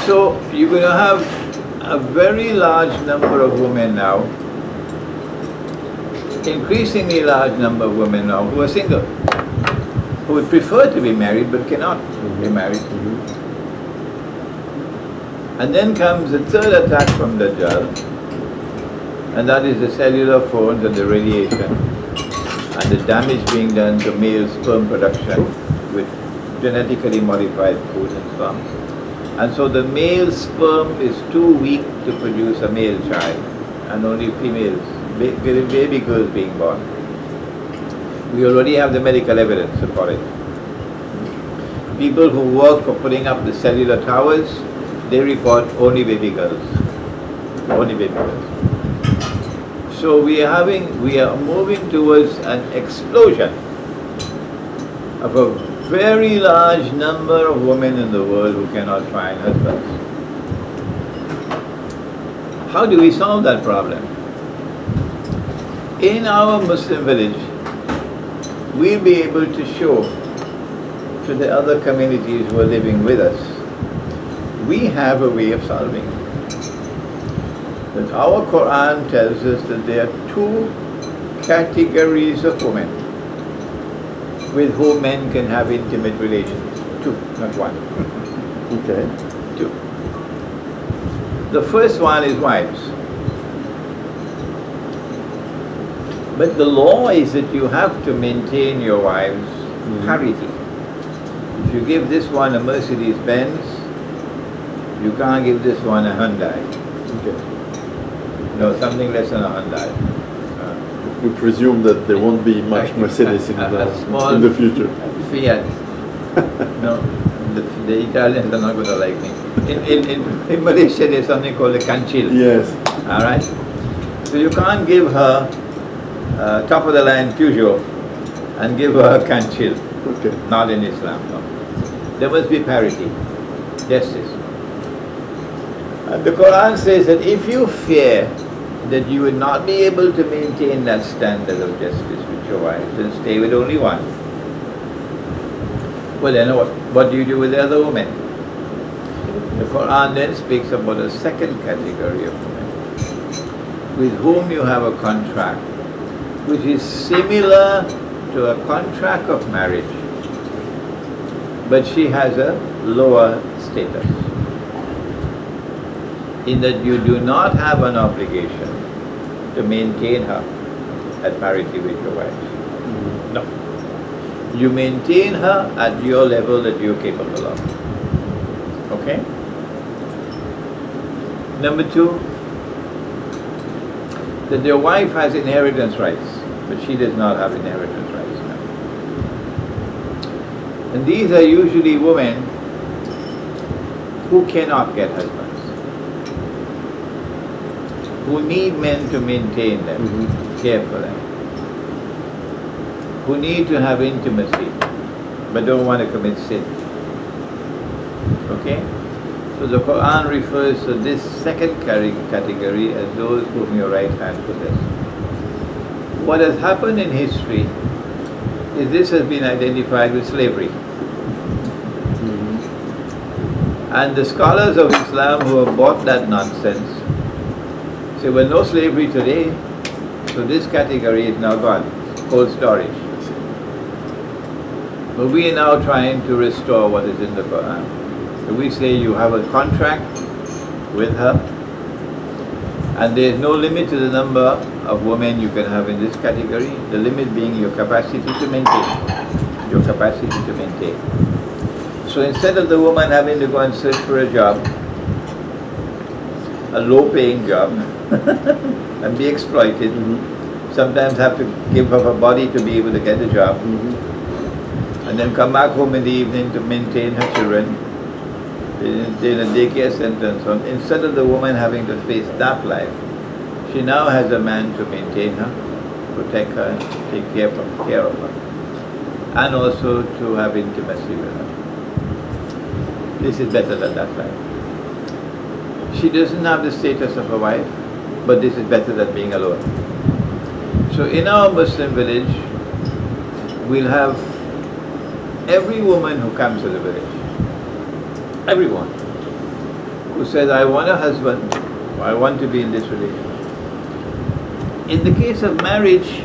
B: So you're going to have a very large number of women now, increasingly large number of women now who are single, who would prefer to be married but cannot be married. And then comes the third attack from Dajjal, and that is the cellular phones and the radiation and the damage being done to male sperm production with genetically modified food and so on. And so the male sperm is too weak to produce a male child, and only females, baby girls being born. We already have the medical evidence for it. People who work for putting up the cellular towers, they report only baby girls. Only baby girls. So we are moving towards an explosion of a very large number of women in the world who cannot find husbands. How do we solve that problem? In our Muslim village, we'll be able to show to the other communities who are living with us, we have a way of solving it. That our Quran tells us that there are 2 categories of women with whom men can have intimate relations. 2, not 1.
A: Okay.
B: 2. The first one is wives. But the law is that you have to maintain your wives' parity. If you give this one a Mercedes Benz, you can't give this one a Hyundai.
A: Okay.
B: No, something less than a Hyundai.
A: We presume that there won't be much Mercedes in the future.
B: Fiat. No, the Italians are not going to like me. In Malaysia, there's something called a kanchil.
A: Yes.
B: All right. So you can't give her top of the line Peugeot and give her a kanchil.
A: Okay.
B: Not in Islam. No. There must be parity, justice. And the Quran says that if you fear that you will not be able to maintain that standard of justice with your wife, then stay with only one. Well then what do you do with the other women? The Quran then speaks about a second category of women with whom you have a contract which is similar to a contract of marriage, but she has a lower status, in that you do not have an obligation to maintain her at parity with your wife. No. You maintain her at your level that you're capable of. Okay? Number 2, that your wife has inheritance rights, but she does not have inheritance rights now. And these are usually women who cannot get husbands, who need men to maintain them, care for them, who need to have intimacy but don't want to commit sin. Okay? So the Quran refers to this second category as those whom your right hand possesses. What has happened in history is this has been identified with slavery. And the scholars of Islam who have bought that nonsense say, well, no slavery today, so this category is now gone. Cold storage. But we are now trying to restore what is in the Quran. So we say you have a contract with her, and there is no limit to the number of women you can have in this category, the limit being your capacity to maintain. Your capacity to maintain. So instead of the woman having to go and search for a job, a low-paying job, and be exploited, sometimes have to give up her body to be able to get a job, and then come back home in the evening to maintain her children in a daycare center and so on. Instead of the woman having to face that life, she now has a man to maintain her, protect her, take care of her, and also to have intimacy with her. This is better than that life. She doesn't have the status of a wife, but this is better than being alone. So in our Muslim village, we'll have every woman who comes to the village, everyone who says, I want a husband, or I want to be in this relationship. In the case of marriage,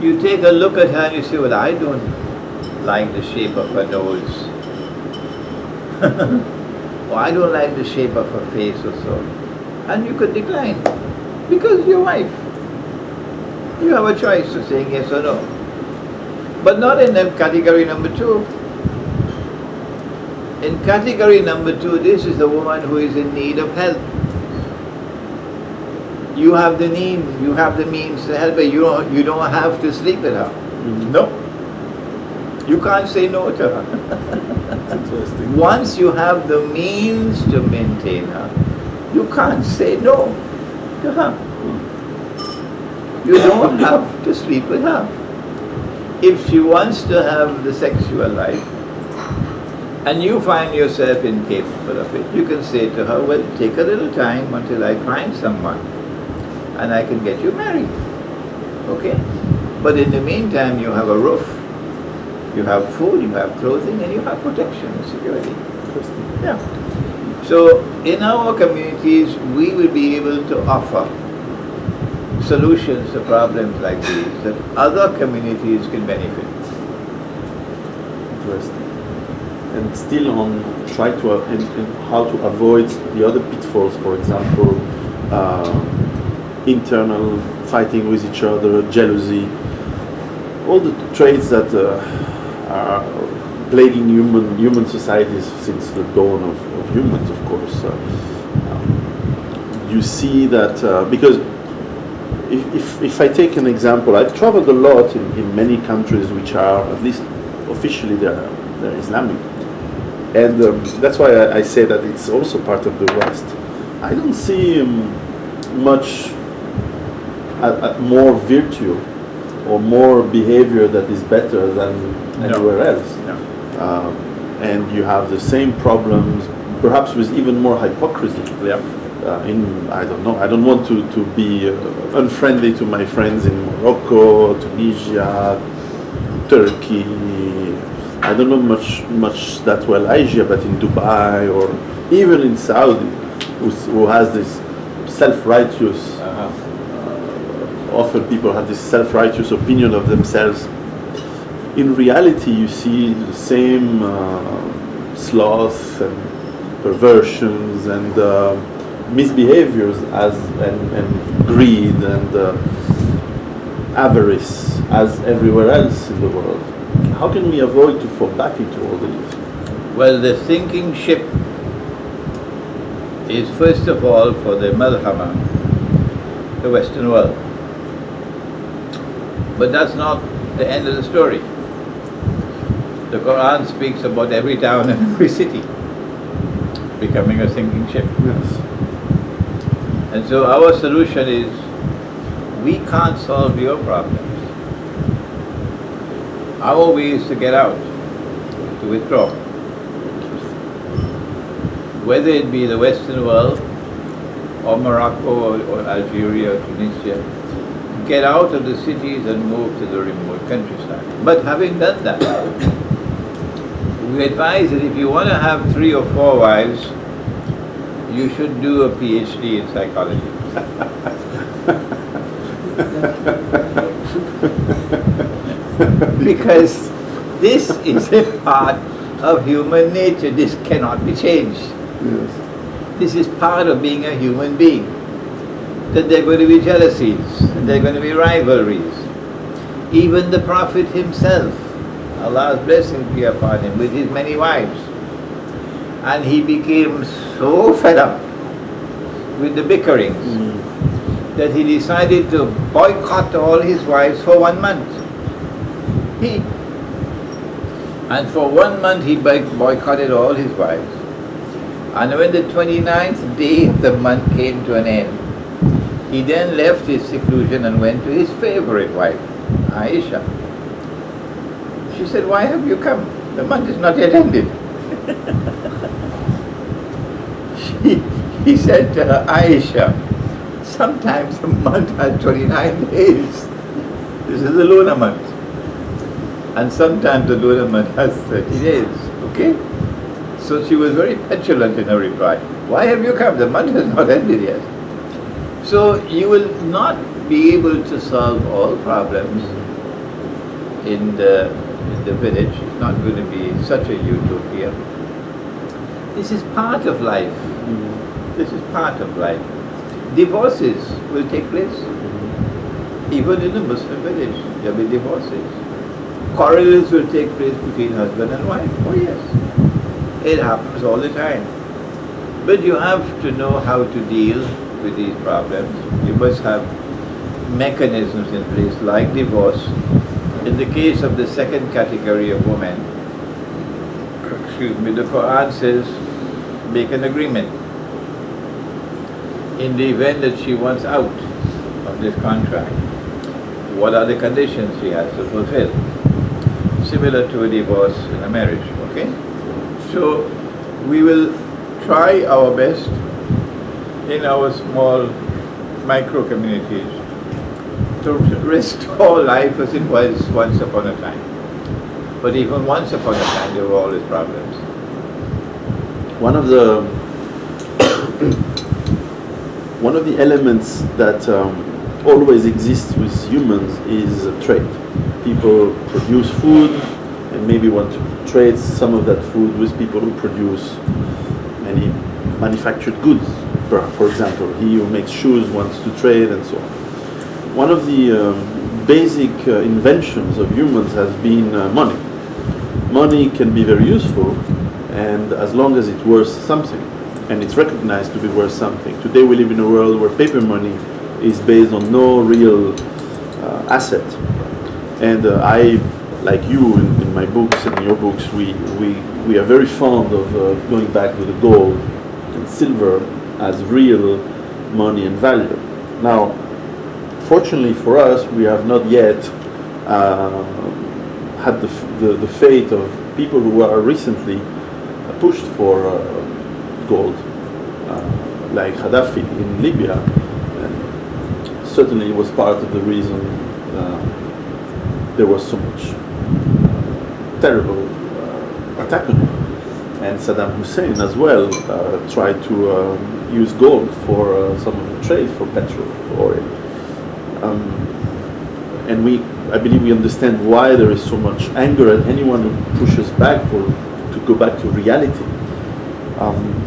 B: you take a look at her and you say, well, I don't like the shape of her nose. Or I don't like the shape of her face or so. And you could decline, because your wife. You have a choice of saying yes or no. But not in the category number 2. In category number 2, this is the woman who is in need of help. You have the need, you have the means to help her. You don't have to sleep with her. No. You can't say no to her.
A: Interesting.
B: Once you have the means to maintain her, you can't say no to her. You don't have to sleep with her. If she wants to have the sexual life, and you find yourself incapable of it, you can say to her, well, take a little time until I find someone, and I can get you married. Okay? But in the meantime, you have a roof, you have food, you have clothing, and you have protection and security.
A: Interesting.
B: Yeah. So in our communities, we will be able to offer solutions to problems like these that other communities can benefit.
A: Interesting. And still on try to in how to avoid the other pitfalls, for example, internal fighting with each other, jealousy, all the traits that are plaguing human societies since the dawn of humans, of course. You see that because if I take an example, I've traveled a lot in many countries which are, at least officially, they're Islamic. And that's why I say that it's also part of the West. I don't see much more virtue or more behavior that is better than anywhere else.
B: No.
A: And you have the same problems, perhaps with even more hypocrisy.
B: Yeah.
A: I don't know. I don't want to be unfriendly to my friends in Morocco, Tunisia, Turkey. I don't know much that well Asia, but in Dubai or even in Saudi, who has this self-righteous. Often people have this self-righteous opinion of themselves. In reality, you see the same sloth and perversions and misbehaviors and greed and avarice as everywhere else in the world. How can we avoid to fall back into all these?
B: Well, the sinking ship is first of all for the Malhama, the Western world. But that's not the end of the story. The Quran speaks about every town and every city becoming a sinking ship.
A: Yes.
B: And so our solution is, we can't solve your problems. Our way is to get out, to withdraw. Whether it be the Western world, or Morocco, or Algeria, or Tunisia, get out of the cities and move to the remote countryside. But having done that, we advise that if you want to have 3 or 4 wives, you should do a PhD in psychology. Because This is a part of human nature. This cannot be changed.
A: Yes.
B: This is part of being a human being. That there are going to be jealousies, and there are going to be rivalries. Even the Prophet himself, Allah's blessing be upon him, with his many wives. And he became so fed up with the bickerings that he decided to boycott all his wives for 1 month. And for 1 month he boycotted all his wives. And when the 29th day of the month came to an end, he then left his seclusion and went to his favorite wife, Aisha. She said, "Why have you come? The month is not yet ended." He said to her, "Aisha, sometimes the month has 29 days. This is the lunar month. And sometimes the lunar month has 30 days. Okay?" So she was very petulant in her reply. "Why have you come? The month has not ended yet." So you will not be able to solve all problems in the village. It's not going to be such a utopia. This is part of life. This is part of life. Divorces will take place. Even in the Muslim village, there will be divorces. Quarrels will take place between husband and wife. Oh yes. It happens all the time. But you have to know how to deal with these problems. You must have mechanisms in place like divorce. In the case of the second category of women, the Quran says, make an agreement. In the event that she wants out of this contract, what are the conditions she has to fulfill? Similar to a divorce in a marriage, okay? So we will try our best in our small micro communities to restore life as it was once upon a time. But even once upon a time, there were always problems.
A: One of the elements that always exists with humans is trade. People produce food and maybe want to trade some of that food with people who produce many manufactured goods. For example, he who makes shoes wants to trade and so on. One of the basic inventions of humans has been money. Money can be very useful, and as long as it's worth something, and it's recognized to be worth something. Today we live in a world where paper money is based on no real asset. And I, like you in my books and in your books, we are very fond of going back to the gold and silver as real money and value. Now, fortunately for us, we have not yet had the fate of people who are recently pushed for gold, like Gaddafi in Libya. And certainly it was part of the reason there was so much terrible attack on him. And Saddam Hussein as well tried to use gold for some of the trade, for petrol, for oil. And I believe we understand why there is so much anger at anyone who pushes back to go back to reality.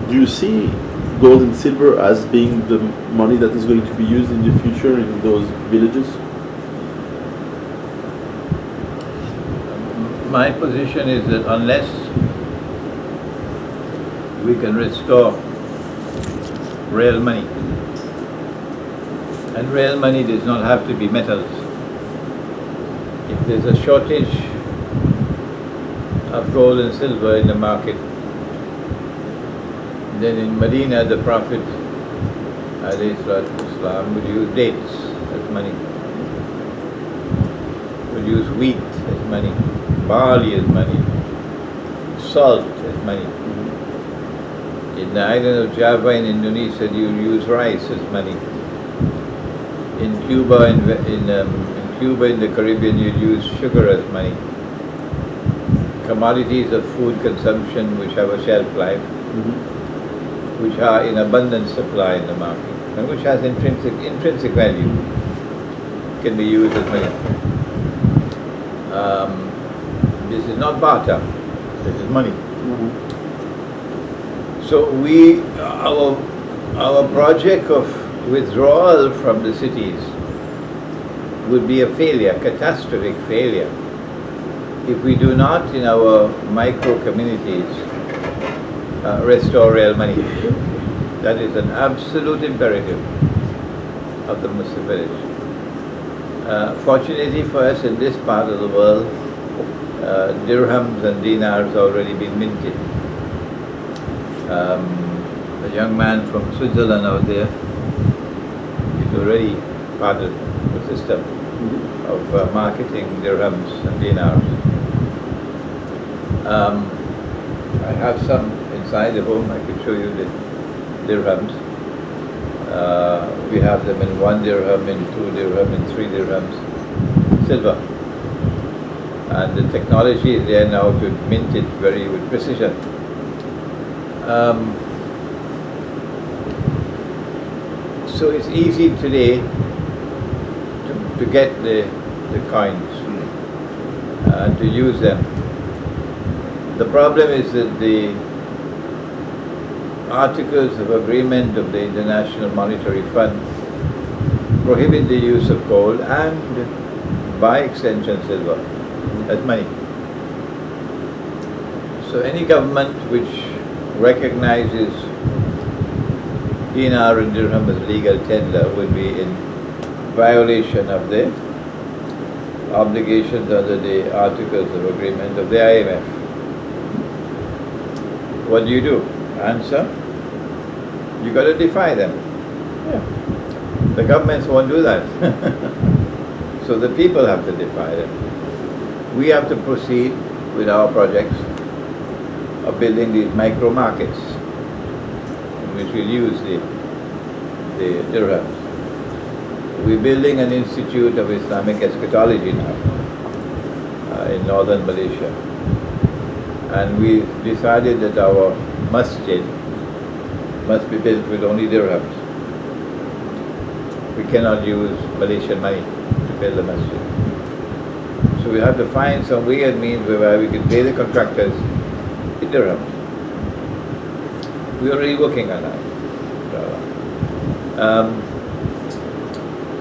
A: Do you see gold and silver as being the money that is going to be used in the future in those villages?
B: My position is that unless we can restore real money, and real money does not have to be metals. If there's a shortage of gold and silver in the market, then in Medina the Prophet ﷺ would use dates as money, would use wheat as money, barley as money, salt as money. In the island of Java in Indonesia, you use rice as money. In Cuba, in the Caribbean, you use sugar as money. Commodities of food consumption which have a shelf life, which are in abundant supply in the market, and which has intrinsic value, can be used as money. This is not barter, this is money.
A: Mhm.
B: So our project of withdrawal from the cities would be a failure, catastrophic failure, if we do not in our micro communities restore real money. That is an absolute imperative of the Muslim village. Fortunately for us in this part of the world, dirhams and dinars already been minted. A young man from Switzerland out there is already part of the system of marketing dirhams and dinars. I have some inside the home. I can show you the dirhams. We have them in 1 dirham, in 2 dirham, in 3 dirhams, silver. And the technology is there now to mint it very with precision. So it's easy today to get the coins and to use them. The problem is that the Articles of Agreement of the International Monetary Fund prohibit the use of gold and, by extension, silver as money. So any government which recognizes dinar and dirham as legal tender would be in violation of the obligations under the Articles of Agreement of the IMF. What do? Answer: you got to defy them. Yeah. The governments won't do that. So the people have to defy them. We have to proceed with our projects of building these micro markets in which we'll use the dirhams. We're building an institute of Islamic Eschatology now in northern Malaysia. And we decided that our masjid must be built with only dirhams. We cannot use Malaysian money to build a masjid. So we have to find some weird means whereby we can pay the contractors in dirhams. We're already working on that.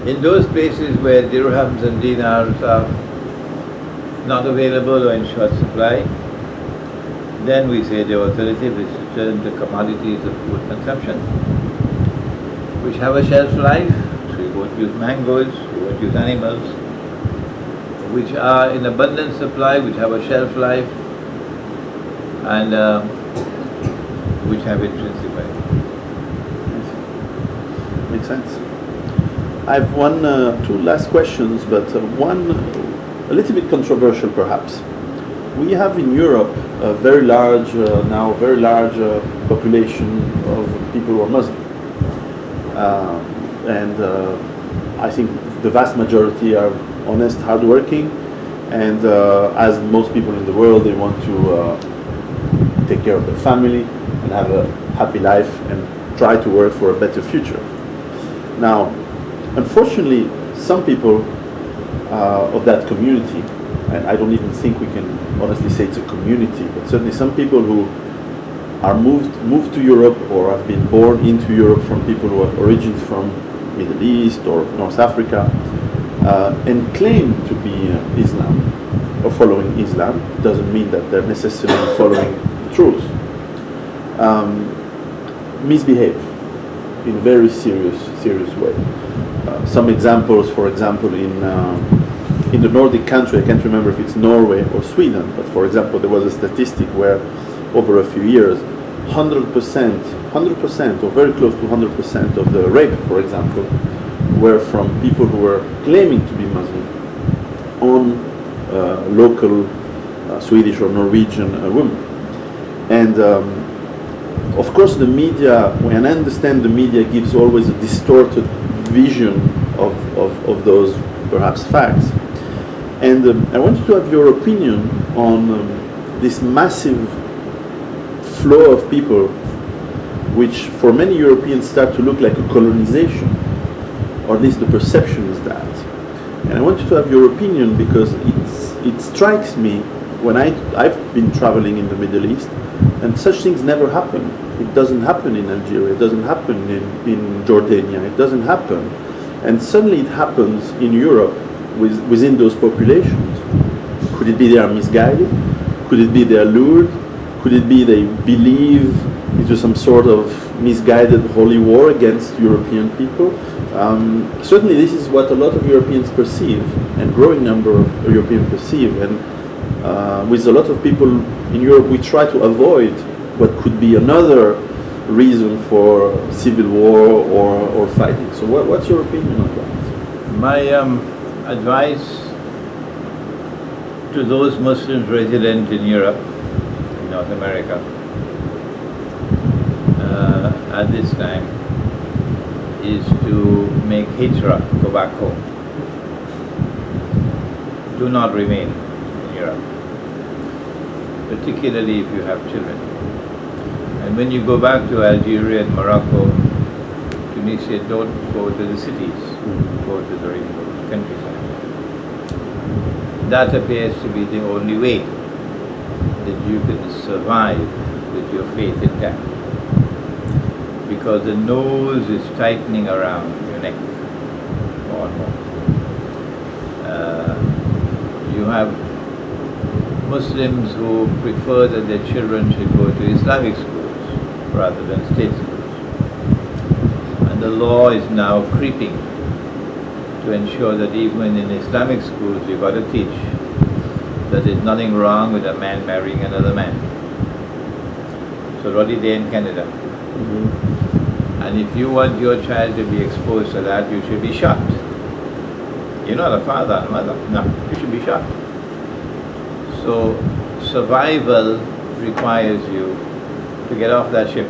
B: In those places where dirhams and dinars are not available or in short supply, then we say the alternative is to turn to commodities of food consumption, which have a shelf life. So we won't use mangoes, we won't use animals, which are in abundant supply, which have a shelf life, and which have intrinsic value.
A: Makes sense. I have two last questions, but one a little bit controversial perhaps. We have in Europe a very large population of people who are Muslim, and I think the vast majority are honest, hardworking, and as most people in the world, they want to take care of their family and have a happy life and try to work for a better future. Now, unfortunately, some people of that community, and I don't even think we can honestly say it's a community, but certainly some people who are moved to Europe or have been born into Europe from people who have origins from Middle East or North Africa, and claim to be Islam or following Islam, doesn't mean that they're necessarily following the truth. Misbehave in a very serious way. Some examples, for example, in the Nordic country, I can't remember if it's Norway or Sweden, but for example, there was a statistic where over a few years, 100% or very close to 100% of the rape, for example, were from people who were claiming to be Muslim on local Swedish or Norwegian women. And of course the media, and I understand the media gives always a distorted vision of those perhaps facts. And I wanted to have your opinion on this massive flow of people, which for many Europeans start to look like a colonization, or at least the perception is that. And I wanted to have your opinion because it strikes me when I've been traveling in the Middle East, and such things never happen. It doesn't happen in Algeria, it doesn't happen in Jordania, it doesn't happen. And suddenly it happens in Europe within those populations. Could it be they are misguided? Could it be they are lured? Could it be they believe into some sort of misguided holy war against European people? Certainly this is what a lot of Europeans perceive, and growing number of Europeans perceive. And with a lot of people in Europe, we try to avoid what could be another reason for civil war or fighting. So what's your opinion on that?
B: My advice to those Muslims resident in Europe, in North America, at this time, is to make hijrah, go back home. Do not remain in Europe, particularly if you have children. And when you go back to Algeria and Morocco, Tunisia, don't go to the cities, go to the remote countryside. That appears to be the only way that you can survive with your faith intact, because the nose is tightening around your neck more and more. You have Muslims who prefer that their children should go to Islamic schools rather than state schools. And the law is now creeping to ensure that even in Islamic schools you've got to teach that there's nothing wrong with a man marrying another man. So already there in Canada. And if you want your child to be exposed to that, you should be shot. You're not a father and mother. No, you should be shot. So survival requires you to get off that ship,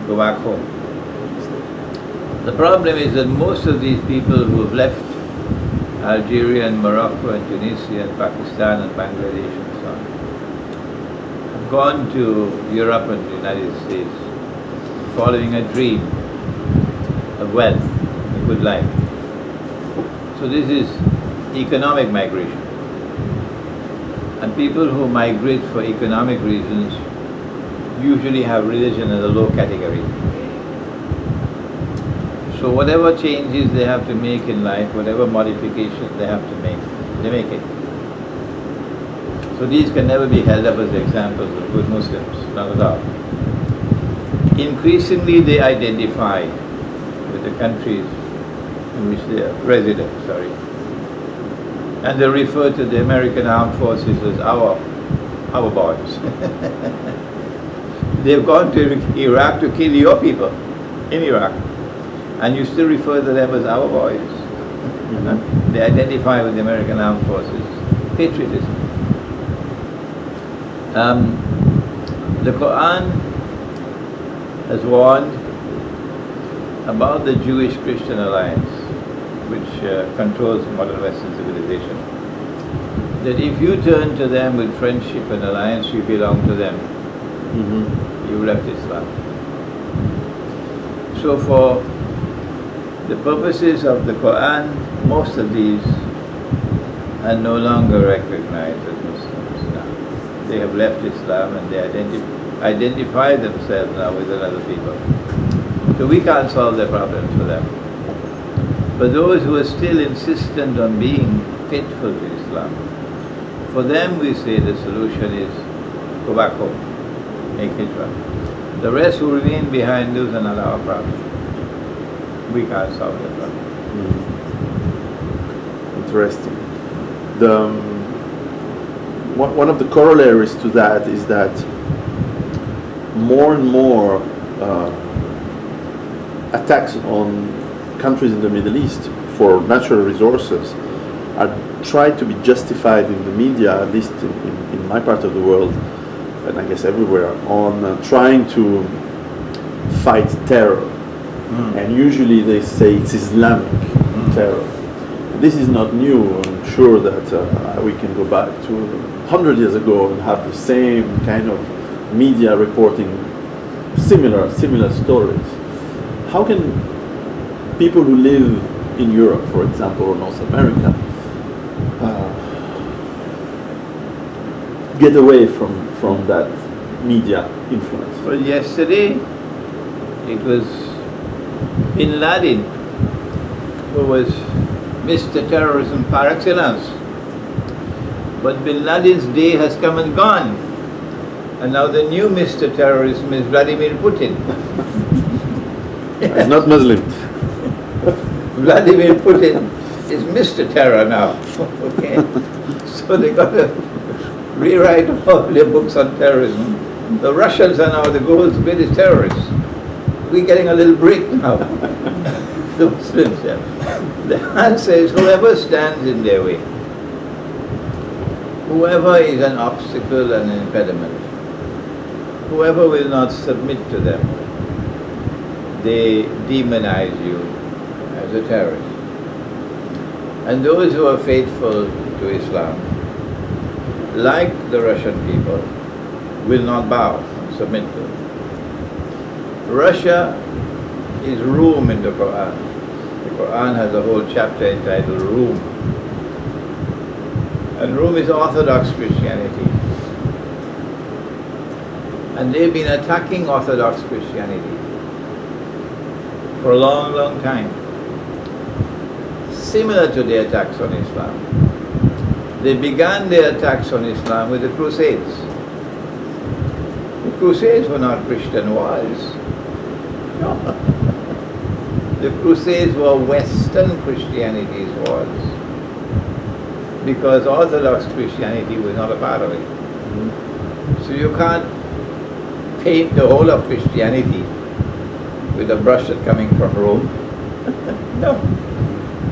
B: go back home. The problem is that most of these people who have left Algeria and Morocco and Tunisia and Pakistan and Bangladesh and so on have gone to Europe and the United States following a dream of wealth, a good life. So this is economic migration. And people who migrate for economic reasons usually have religion as a low category. So whatever changes they have to make in life, whatever modifications they have to make, they make it. So these can never be held up as examples of good Muslims, not at all. Increasingly they identify with the countries in which they are resident, and they refer to the American Armed Forces as our boys. They've gone to Iraq to kill your people in Iraq, and you still refer to them as our boys. They identify with the American Armed Forces. Patriotism. The Quran has warned about the Jewish-Christian alliance, which controls modern Western civilization, that if you turn to them with friendship and alliance, you belong to them. You left Islam. So for the purposes of the Quran, most of these are no longer recognized as Muslims now. They have left Islam and they identify themselves now with other people. So we can't solve their problems for them. But those who are still insistent on being faithful to Islam, for them we say the solution is go back home, make hijrah. The rest who remain behind, those are not our problem. We can't solve their problem.
A: Interesting. One of the corollaries to that is that more and more attacks on countries in the Middle East for natural resources are tried to be justified in the media, at least in my part of the world, and I guess everywhere, on trying to fight terror. And usually they say it's Islamic terror. This is not new. I'm sure that we can go back to 100 years ago and have the same kind of media reporting similar stories. How can people who live in Europe, for example, or North America, get away from that media influence?
B: Well, yesterday it was Bin Laden who was Mr. Terrorism par excellence. But Bin Laden's day has come and gone. And now the new Mr. Terrorism is Vladimir Putin.
A: He's not Muslim.
B: Vladimir Putin is Mr. Terror now. Okay? So they got to rewrite all their books on terrorism. The Russians are now the world's greatest terrorists. We're getting a little break now. The Muslims, yeah. The answer is whoever stands in their way, whoever is an obstacle and an impediment, whoever will not submit to them, they demonize you as a terrorist. And those who are faithful to Islam, like the Russian people, will not bow and submit to it. Russia is Rome in the Quran. The Quran has a whole chapter entitled Rome. And Rome is Orthodox Christianity. And they've been attacking Orthodox Christianity for a long, long time. Similar to the attacks on Islam. They began their attacks on Islam with the Crusades. The Crusades were not Christian wars. No. The Crusades were Western Christianity's wars, because Orthodox Christianity was not a part of it. So you can't paint the whole of Christianity with a brush that's coming from Rome. No.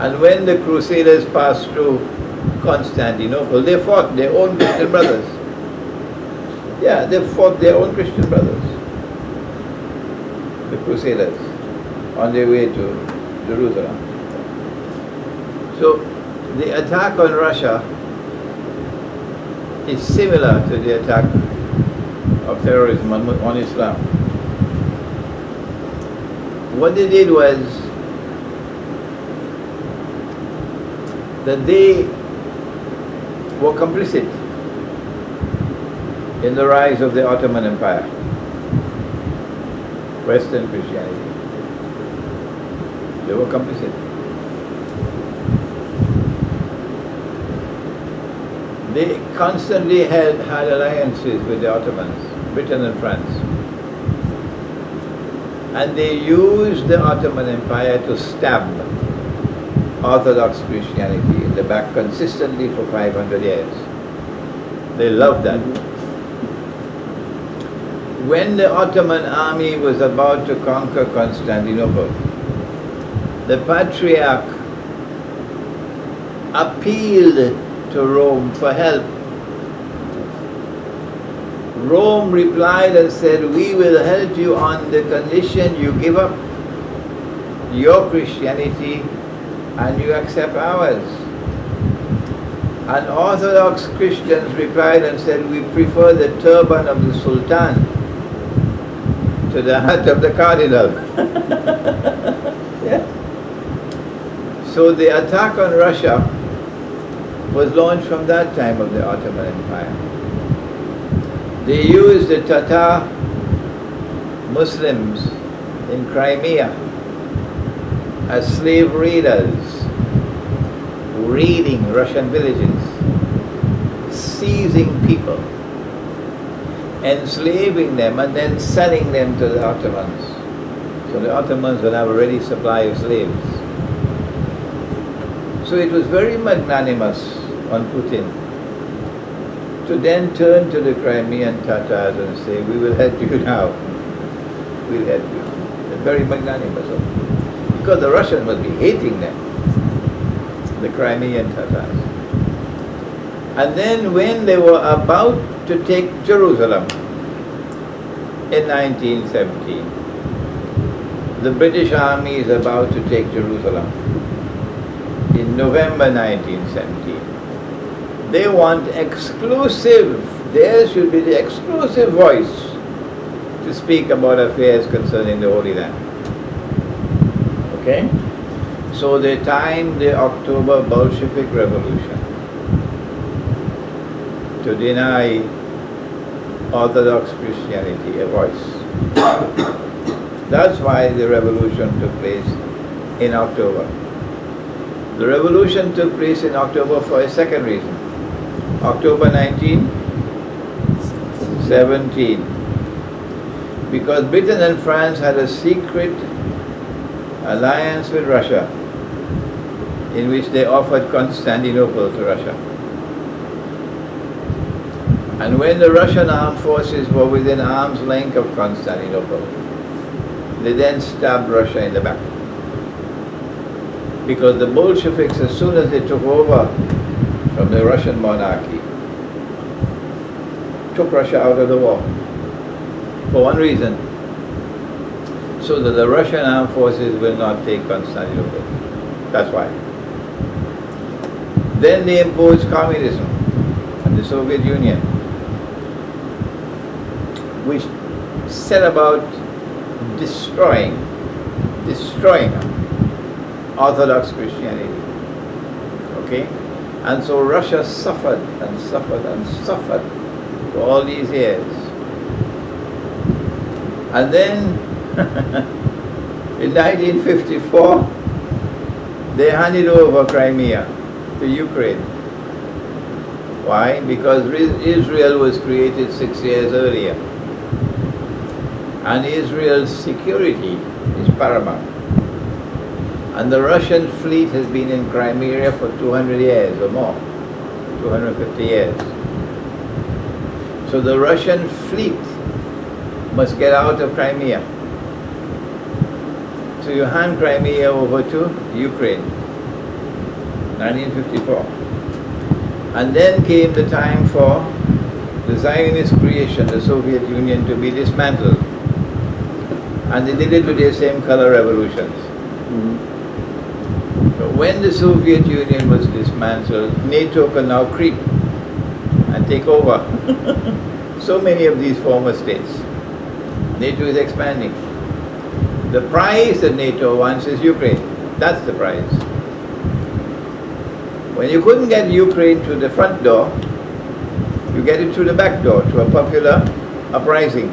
B: And when the Crusaders passed through Constantinople, they fought their own Christian brothers. Yeah, they fought their own Christian brothers. The Crusaders, on their way to Jerusalem. So the attack on Russia is similar to the attack of terrorism on Islam. What they did was that they were complicit in the rise of the Ottoman Empire, Western Christianity. They were complicit. They constantly had alliances with the Ottomans, Britain and France. And they used the Ottoman Empire to stab Orthodox Christianity in the back consistently for 500 years. They loved that. When the Ottoman army was about to conquer Constantinople, the Patriarch appealed to Rome for help. Rome replied and said, "We will help you on the condition you give up your Christianity and you accept ours." And Orthodox Christians replied and said, "We prefer the turban of the Sultan to the hat of the Cardinal." Yeah. So the attack on Russia was launched from that time of the Ottoman Empire. They used the Tatar Muslims in Crimea as slave raiders, raiding Russian villages, seizing people, enslaving them, and then selling them to the Ottomans. So the Ottomans would have a ready supply of slaves. So it was very magnanimous on Putin to then turn to the Crimean Tatars and say, "We will help you now. We'll help you." It's very magnanimous of them. Because the Russians must be hating them, the Crimean Tatars. And then when they were about to take Jerusalem in 1917, the British army is about to take Jerusalem in November 1917. They want exclusive, there should be the exclusive voice to speak about affairs concerning the Holy Land. Okay? So they timed the October Bolshevik Revolution to deny Orthodox Christianity a voice. That's why the revolution took place in October. The revolution took place in October for a second reason. October 1917. Because Britain and France had a secret alliance with Russia in which they offered Constantinople to Russia. And when the Russian armed forces were within arm's length of Constantinople, they then stabbed Russia in the back. Because the Bolsheviks, as soon as they took over from the Russian monarchy, took Russia out of the war. For one reason, so that the Russian armed forces will not take Constantinople. That's why. Then they imposed communism and the Soviet Union, which set about destroying Orthodox Christianity. Okay? And so Russia suffered and suffered and suffered for all these years. And then in 1954, they handed over Crimea to Ukraine. Why? Because Israel was created 6 years earlier. And Israel's security is paramount. And the Russian fleet has been in Crimea for 200 years or more, 250 years. So the Russian fleet must get out of Crimea. So you hand Crimea over to Ukraine, 1954. And then came the time for the Zionist creation, the Soviet Union, to be dismantled. And they did it with their same color revolutions. So when the Soviet Union was dismantled, NATO can now creep and take over so many of these former states. NATO is expanding. The prize that NATO wants is Ukraine. That's the prize. When you couldn't get Ukraine through the front door, you get it through the back door, to a popular uprising.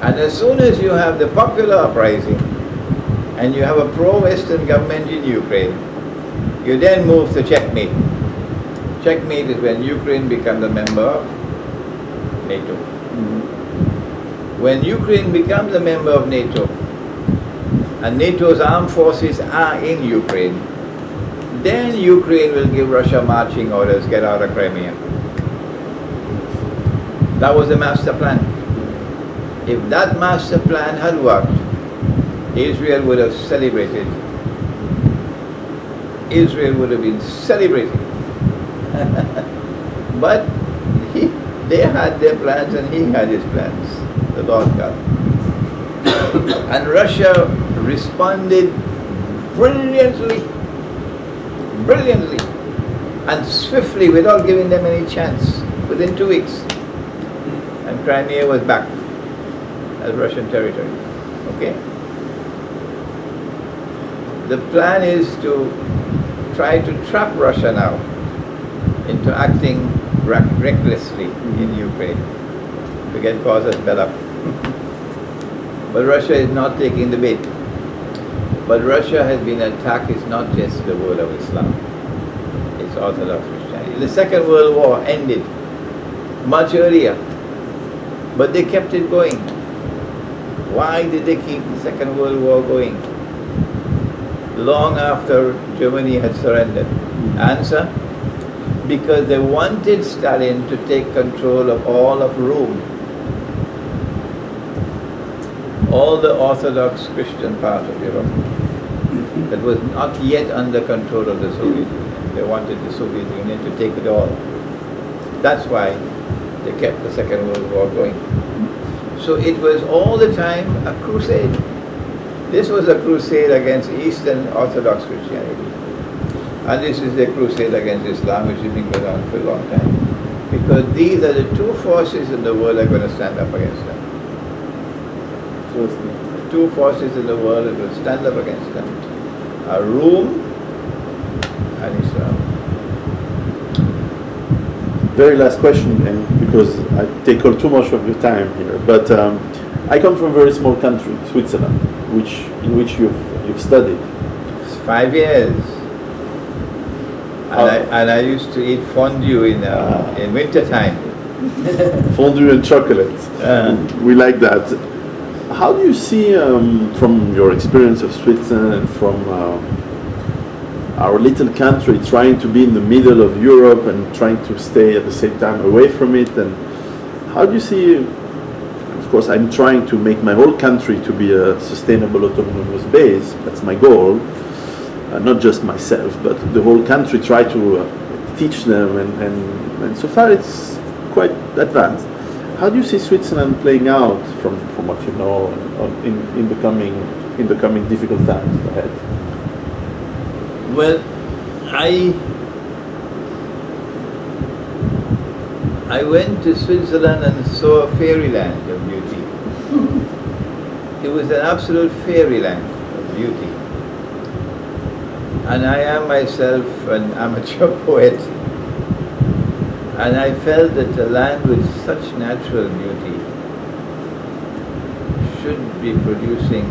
B: And as soon as you have the popular uprising, and you have a pro-Western government in Ukraine, you then move to checkmate. Checkmate is when Ukraine becomes a member of NATO. When Ukraine becomes a member of NATO, and NATO's armed forces are in Ukraine, then Ukraine will give Russia marching orders, get out of Crimea. That was the master plan. If that master plan had worked, Israel would have celebrated. Israel would have been celebrating. But they had their plans and he had his plans, the Lord God. And Russia responded brilliantly, and swiftly, without giving them any chance, within 2 weeks. And Crimea was back as Russian territory. Okay? The plan is to try to trap Russia now into acting recklessly in Ukraine to get causes better. But Russia is not taking the bait. But Russia has been attacked. It's not just the world of Islam. It's Orthodox Christianity. The Second World War ended much earlier, but they kept it going. Why did they keep the Second World War going long after Germany had surrendered? Answer: because they wanted Stalin to take control of all of Rome, all the Orthodox Christian part of Europe that was not yet under control of the Soviet Union. They wanted the Soviet Union to take it all. That's why they kept the Second World War going. So it was all the time a crusade. This was a crusade against Eastern Orthodox Christianity. And this is the crusade against Islam, which has been going on for a long time. Because these are the two forces in the world that are going to stand up against them. The two forces in the world that will stand up against them are Rome and Islam.
A: very last question, and because I take all too much of your time here, but I come from a very small country, Switzerland, in which you've studied.
B: It's 5 years. And I used to eat fondue in winter time.
A: Fondue and chocolate. We like that. How do you see, from your experience of Switzerland and from our little country, trying to be in the middle of Europe and trying to stay at the same time away from it, and how do you see? Of course, I'm trying to make my whole country to be a sustainable autonomous base. That's my goal. Not just myself, but the whole country, try to teach them, and so far it's quite advanced. How do you see Switzerland playing out from what you know in the coming difficult times ahead?
B: Well, I went to Switzerland and saw a fairyland of beauty. It was an absolute fairyland of beauty. And I am myself an amateur poet, and I felt that a land with such natural beauty should be producing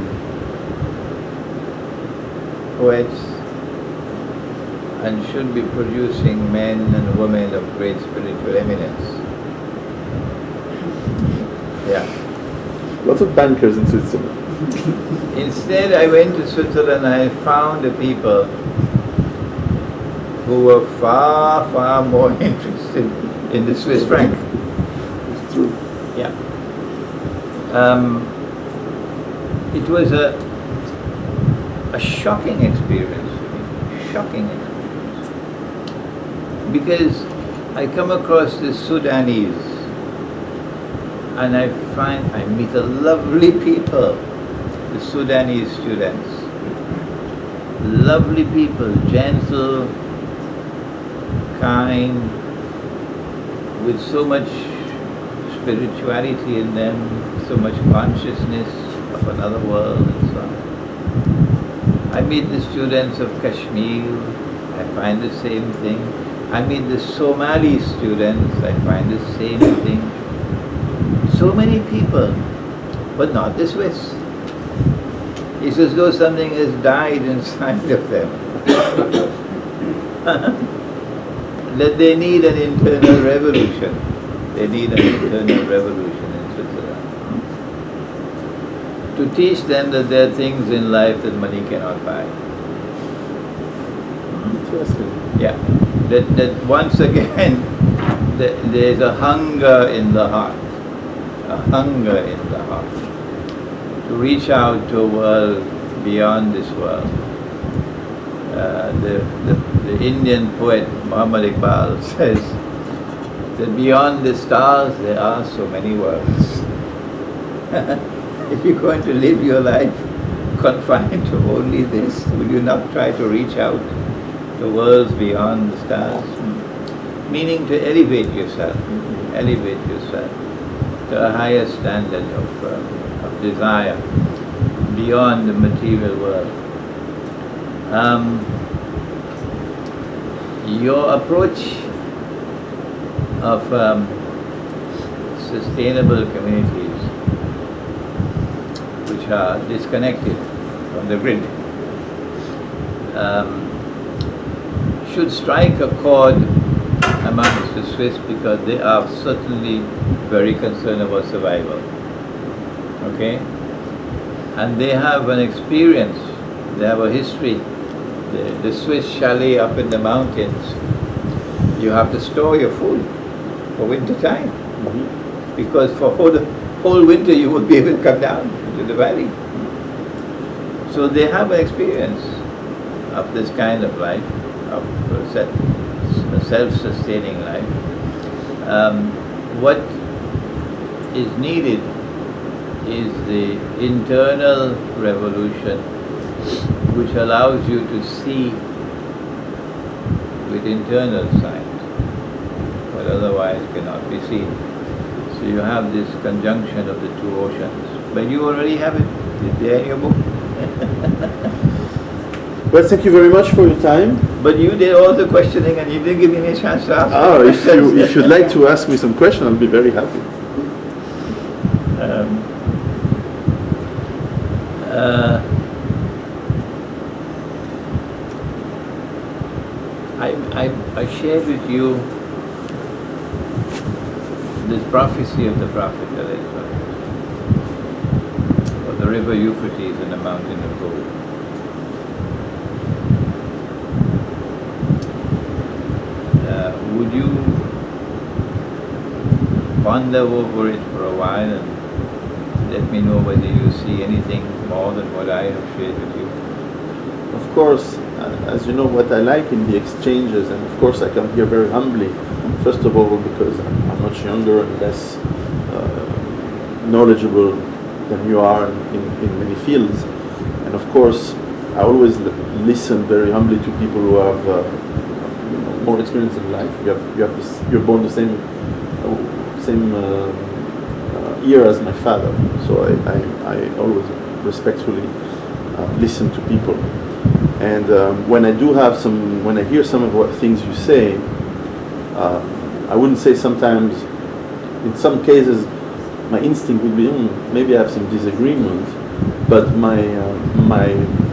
B: poets and should be producing men and women of great spiritual eminence. Yeah.
A: Lots of bankers in Switzerland.
B: Instead, I went to Switzerland and I found the people who were far, far more interested in the Swiss franc.
A: It's true.
B: Yeah. It was a shocking experience for me. Shocking experience. Because I come across the Sudanese and I meet a lovely people, the Sudanese students. Lovely people, gentle, kind, with so much spirituality in them, so much consciousness of another world and so on. I meet the students of Kashmir, I find the same thing. I meet the Somali students, I find the same thing. So many people, but not the Swiss. It's as though something has died inside of them. That they need an internal revolution. They need an internal revolution in Switzerland. To teach them that there are things in life that money cannot buy.
A: Interesting.
B: Yeah. That once again, there's a hunger in the heart. A hunger in the heart. To reach out to a world beyond this world. The Indian poet Muhammad Iqbal says that beyond the stars there are so many worlds. If you're going to live your life confined to only this, will you not try to reach out to worlds beyond the stars? Meaning to elevate yourself to a higher standard of desire beyond the material world. Your approach of sustainable communities which are disconnected from the grid should strike a chord amongst the Swiss, because they are certainly very concerned about survival. Okay? And they have an experience, they have a history. The Swiss chalet up in the mountains, you have to store your food for winter time. Because for the whole winter you won't be able to come down to the valley. So they have an experience of this kind of life, of a self-sustaining life. What is needed is the internal revolution which allows you to see with internal sight what otherwise cannot be seen. So you have this conjunction of the two oceans. But you already have it. It's there in your book.
A: Well, thank you very much for your time.
B: But you did all the questioning and you didn't give me a chance to ask.
A: Oh, if you'd like to ask me some question, I'll be very happy.
B: I shared with you this prophecy of the Prophet of the river Euphrates and the mountain of gold. Would you ponder over it for a while and let me know whether you see anything more than what I have shared with you?
A: Of course, as you know, what I like in the exchanges, and of course I come here very humbly, first of all because I'm much younger and less knowledgeable than you are in many fields, and of course I always listen very humbly to people who have more experience in life. You're born the same year as my father, so I always respectfully listen to people. And when I hear some of what things you say, I wouldn't say sometimes, in some cases, my instinct would be, maybe I have some disagreement, but my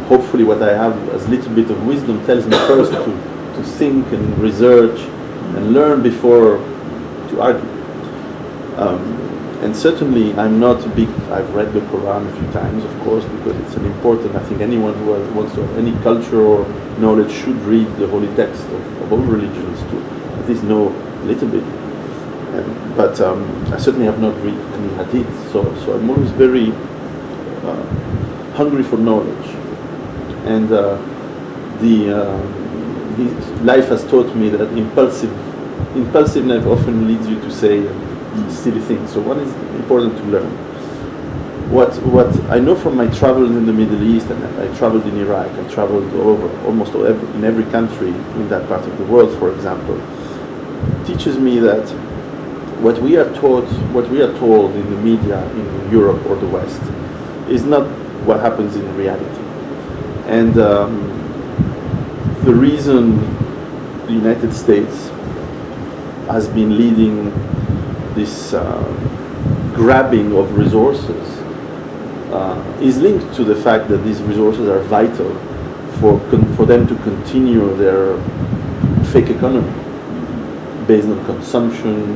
A: hopefully what I have as little bit of wisdom tells me first to think and research and learn before to argue. And certainly I'm not a big, I've read the Quran a few times, of course, because it's an important, I think anyone who wants to have any culture or knowledge should read the holy text of all religions to at least know a little bit. But I certainly have not read any hadith, so I'm always very hungry for knowledge. And life has taught me that impulsiveness often leads you to say silly things. So what is important to learn? What I know from my travels in the Middle East, and I traveled in Iraq, I traveled almost in every country in that part of the world, for example, teaches me that what we are told in the media in Europe or the West is not what happens in reality. And the reason the United States has been leading this grabbing of resources is linked to the fact that these resources are vital for them to continue their fake economy based on consumption.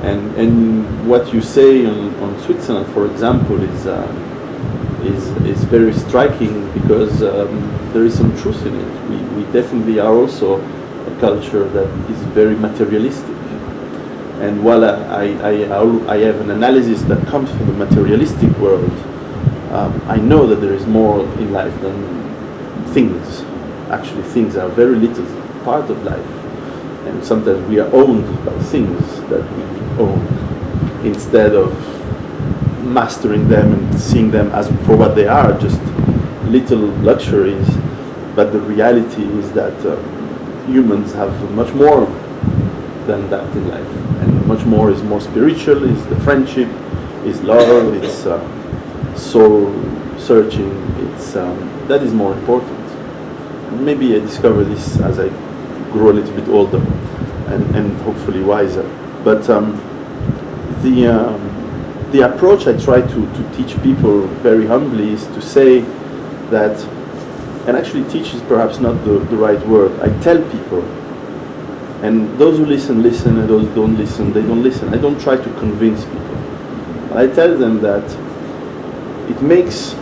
A: And what you say on Switzerland, for example, is very striking because there is some truth in it. We definitely are also a culture that is very materialistic. And while I have an analysis that comes from the materialistic world, I know that there is more in life than things. Actually, things are very little part of life. And sometimes we are owned by things that we own instead of mastering them and seeing them as for what they are, just little luxuries. But the reality is that humans have much more than that in life, and much more is more spiritual, is the friendship, is love, it's soul searching, it's that is more important. And maybe I discover this as I grow a little bit older and hopefully wiser. But the approach I try to teach people very humbly is to say that, and actually teach is perhaps not the right word, I tell people, and those who listen, listen, and those who don't listen, they don't listen. I don't try to convince people. I tell them that it makes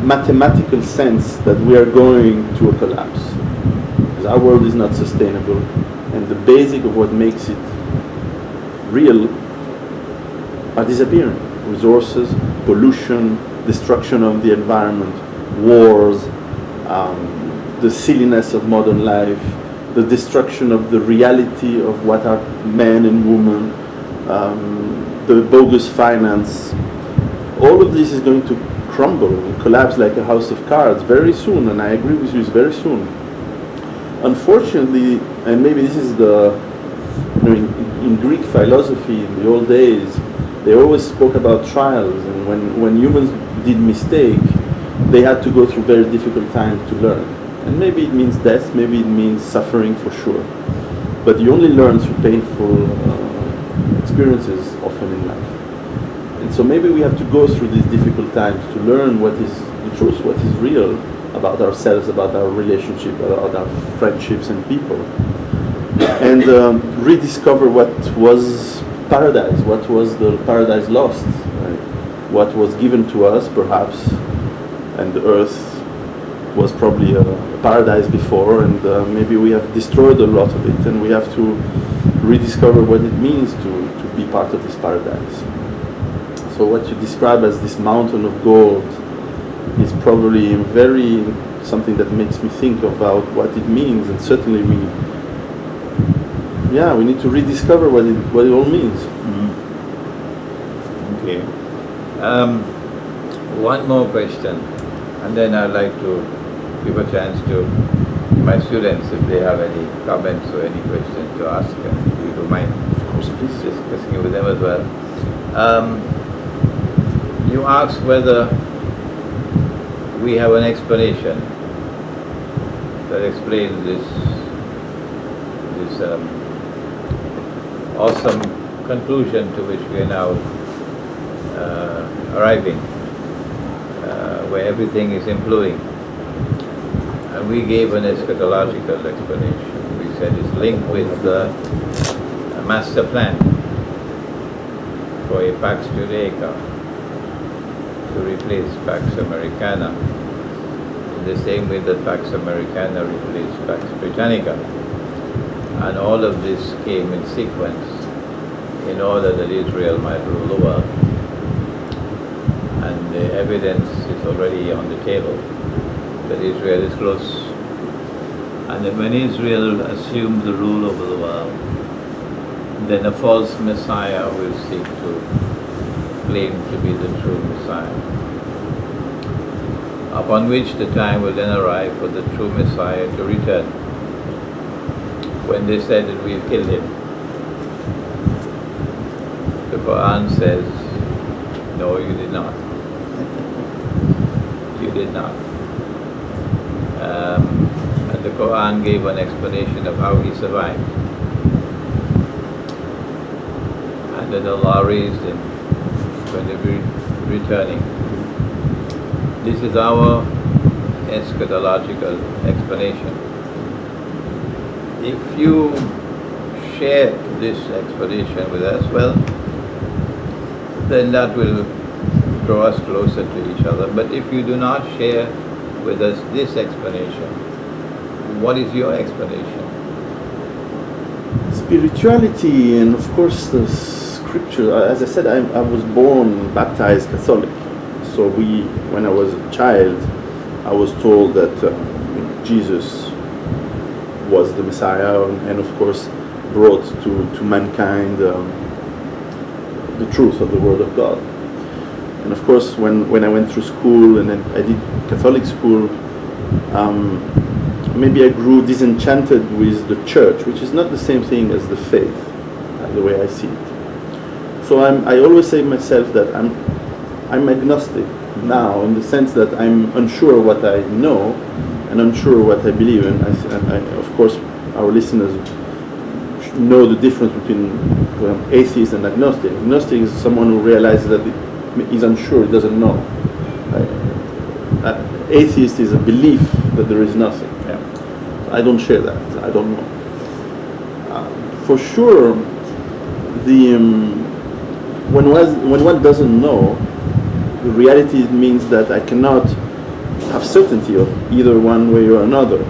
A: mathematical sense that we are going to a collapse, because our world is not sustainable, and the basic of what makes it real are disappearing. Resources, pollution, destruction of the environment, wars, the silliness of modern life, the destruction of the reality of what are men and women, the bogus finance. All of this is going to crumble and collapse like a house of cards very soon, and I agree with you, it's very soon. Unfortunately, and maybe this is in Greek philosophy in the old days, they always spoke about trials, and when humans did mistake, they had to go through very difficult times to learn. And maybe it means death, maybe it means suffering for sure. But you only learn through painful experiences often in life. And so maybe we have to go through these difficult times to learn what is the truth, what is real about ourselves, about our relationship, about our friendships and people. And rediscover what was paradise, what was the paradise lost, right? What was given to us perhaps, and the earth was probably a paradise before, and maybe we have destroyed a lot of it, and we have to rediscover what it means to be part of this paradise. So what you describe as this mountain of gold is probably very something that makes me think about what it means, and certainly we need to rediscover what it all means.
B: Okay. One more question, and then I'd like to give a chance to my students if they have any comments or any questions to ask, and if you don't mind,
A: Of course, please.
B: discussing with them as well. You asked whether we have an explanation that explains this awesome conclusion to which we are now arriving, where everything is imploding. And we gave an eschatological explanation. We said it's linked with the master plan for a Pax Judaica to replace Pax Americana, in the same way that Pax Americana replaced Pax Britannica. And all of this came in sequence in order that Israel might rule the world. And the evidence is already on the table that Israel is close. And that when Israel assumes the rule over the world, then a false Messiah will seek to claim to be the true Messiah. Upon which the time will then arrive for the true Messiah to return. When they said that we've killed him, the Quran says, no, you did not. You did not. And the Quran gave an explanation of how he survived. And that Allah raised him when they were returning. This is our eschatological explanation. If you share this explanation with us, well, then that will draw us closer to each other. But if you do not share with us this explanation, what is your explanation?
A: Spirituality, and of course the scripture. As I said, I was born baptized Catholic. So when I was a child, I was told that Jesus was the Messiah, and of course brought to mankind the truth of the Word of God. And of course, when I went through school and then I did Catholic school, maybe I grew disenchanted with the church, which is not the same thing as the faith, the way I see it. So I always say to myself that I'm agnostic now, in the sense that I'm unsure what I know and unsure what I believe. And I, of course, our listeners know the difference between atheist and agnostic. Agnostic is someone who realizes that he's unsure, he doesn't know. Atheist is a belief that there is nothing.
B: Yeah.
A: I don't share that. I don't know. For sure, when one doesn't know, the reality means that I cannot have certainty of either one way or another.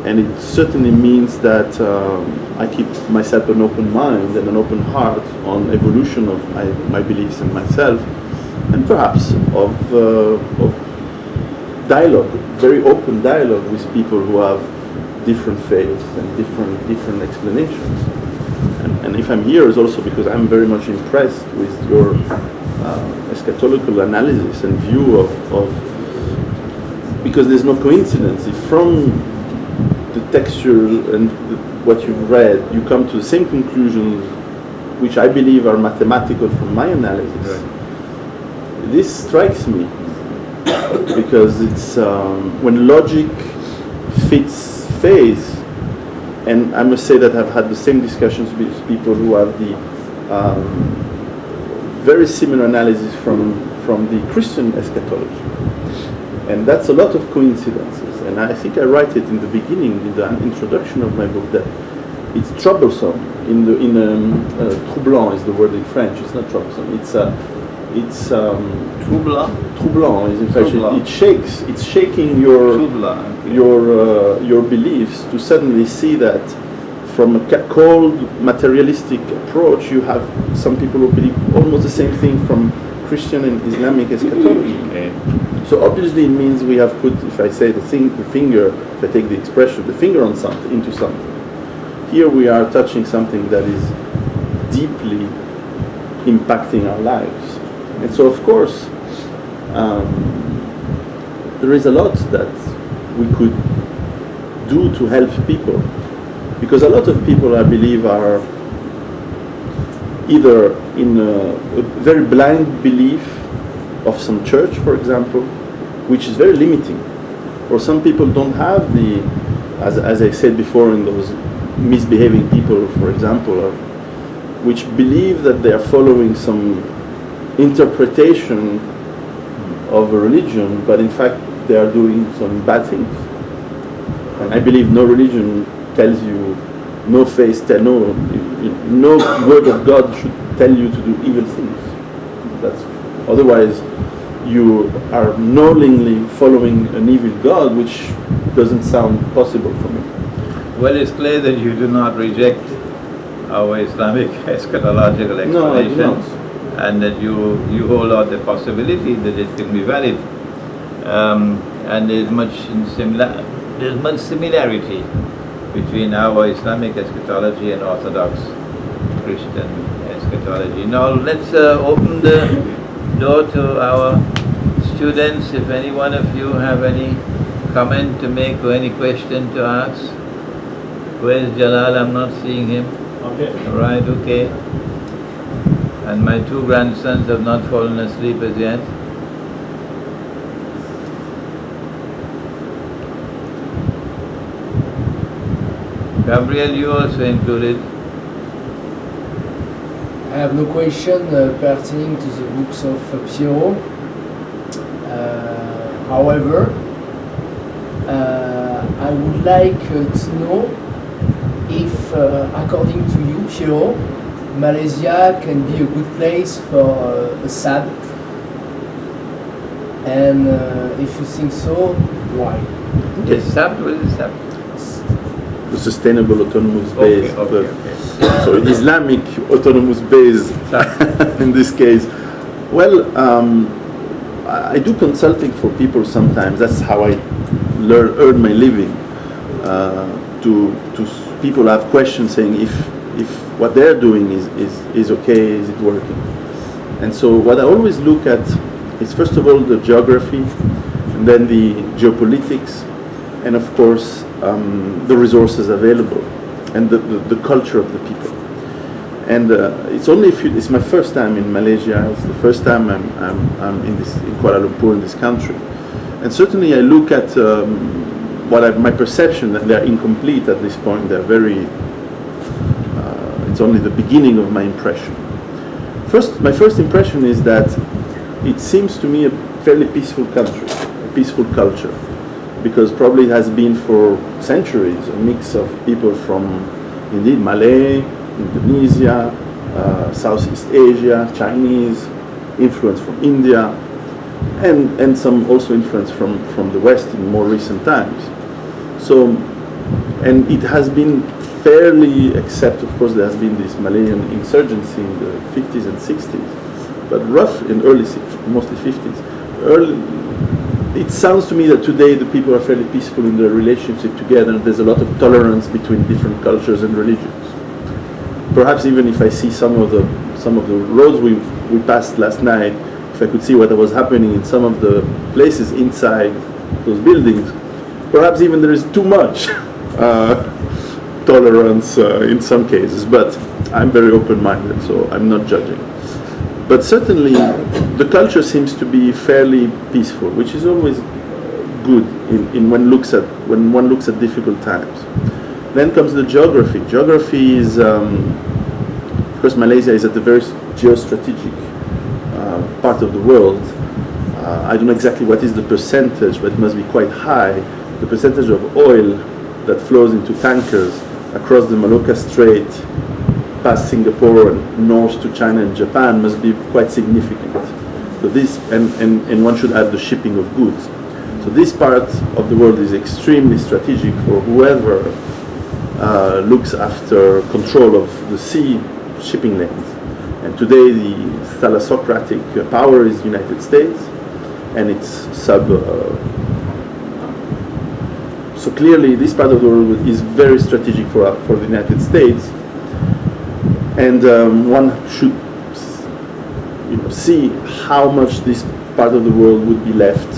A: And it certainly means that I keep myself an open mind and an open heart on evolution of my beliefs and myself, and perhaps of dialogue, very open dialogue with people who have different faiths and different explanations. And if I'm here is also because I'm very much impressed with your eschatological analysis and view of because there's no coincidence. If from the texture and what you've read, you come to the same conclusions, which I believe are mathematical from my analysis.
B: Right.
A: This strikes me because it's when logic fits faith. And I must say that I've had the same discussions with people who have the very similar analysis from the Christian eschatology. And that's a lot of coincidences. And I think I write it in the beginning, in the introduction of my book, that it's troublesome. Troublant is the word in French. It's not troublesome. It's
B: Troublant?
A: Troublant is in French.
B: Troublant.
A: It's shaking your
B: Troublant, okay.
A: your beliefs to suddenly see that from a cold materialistic approach, you have some people who believe almost the same thing from Christian and Islamic eschatology.
B: Okay.
A: So obviously it means we have put, if I say the finger, if I take the expression, the finger on something, into something. Here we are touching something that is deeply impacting our lives. And so of course, there is a lot that we could do to help people. Because a lot of people, I believe, are either in a very blind belief of some church, for example, which is very limiting. Or some people don't have the, as I said before, in those misbehaving people, for example, which believe that they are following some interpretation of a religion, but in fact they are doing some bad things. And I believe no religion tells you, no faith, no word of God should tell you to do evil things. That's otherwise you are knowingly following an evil God, which doesn't sound possible for me.
B: Well, it's clear that you do not reject our Islamic eschatological explanation,
A: No, I do not.
B: and that you hold out the possibility that it can be valid. And there's much similarity between our Islamic eschatology and Orthodox Christian eschatology. Now let's open the door to our students. If any one of you have any comment to make or any question to ask. Where's Jalal? I'm not seeing him.
D: Okay.
B: All right, okay. And my two grandsons have not fallen asleep as yet. Gabriel, you also included.
C: I have no question pertaining to the books of Piero. However, I would like to know if, according to you, Piero, Malaysia can be a good place for a SAB, and if you think so, why?
B: Yes, SAP, what is SAP?
A: The sustainable autonomous base.
B: Okay.
A: So Islamic autonomous base in this case. Well, I do consulting for people sometimes. That's how I earn my living. To people have questions saying if what they're doing is okay, is it working? And so what I always look at is first of all the geography, and then the geopolitics, and of course the resources available, and the culture of the people. And it's my first time in Malaysia. It's the first time I'm in Kuala Lumpur, in this country. And certainly I look at my perception that they're incomplete at this point. They're very. It's only the beginning of my impression. My first impression is that it seems to me a fairly peaceful country, a peaceful culture, because probably it has been for centuries a mix of people from, indeed, Malay, Indonesia, Southeast Asia, Chinese, influence from India, and some also influence from the West in more recent times. So, and it has been fairly, except of course there has been this Malayan insurgency in the 50s and 60s, but in early 60s, mostly 50s. It sounds to me that today the people are fairly peaceful in their relationship together, and there's a lot of tolerance between different cultures and religions. Perhaps even if I see some of the roads we passed last night, if I could see what was happening in some of the places inside those buildings, perhaps even there is too much tolerance in some cases. But I'm very open-minded, so I'm not judging. But certainly the culture seems to be fairly peaceful, which is always good in when one looks at difficult times. Then comes the geography. Geography is, of course, Malaysia is at the very geostrategic part of the world. I don't know exactly what is the percentage, but it must be quite high. The percentage of oil that flows into tankers across the Malacca Strait, past Singapore and north to China and Japan must be quite significant. So this, and one should add the shipping of goods. So this part of the world is extremely strategic for whoever looks after control of the sea shipping lanes. And today the thalassocratic power is the United States, and it's so clearly this part of the world is very strategic for the United States, and one should see how much this part of the world would be left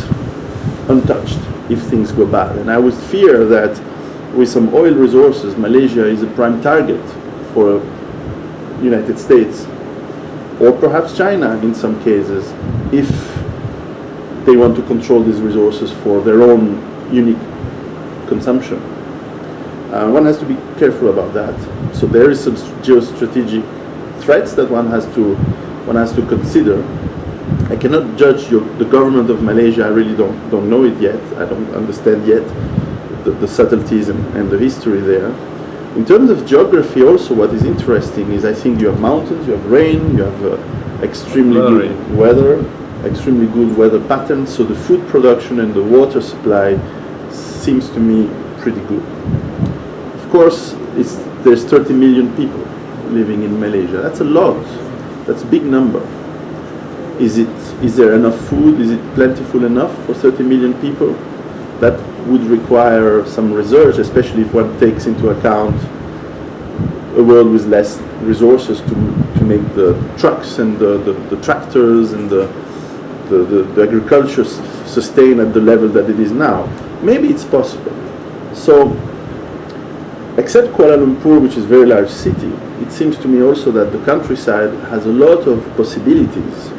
A: untouched if things go bad. And I would fear that with some oil resources, Malaysia is a prime target for the United States, or perhaps China in some cases, if they want to control these resources for their own unique consumption. One has to be careful about that. So there is some geostrategic threats that one has to consider. I cannot judge the government of Malaysia. I really don't know it yet. I don't understand yet the subtleties and the history there. In terms of geography also, what is interesting is I think you have mountains, you have rain, you have extremely good weather, extremely good weather patterns, so the food production and the water supply seems to me pretty good. Of course, there's 30 million people living in Malaysia. That's a lot. That's a big number. Is there enough food? Is it plentiful enough for 30 million people? That would require some research, especially if one takes into account a world with less resources to make the trucks and the tractors and the agriculture sustain at the level that it is now. Maybe it's possible. So, except Kuala Lumpur, which is a very large city, it seems to me also that the countryside has a lot of possibilities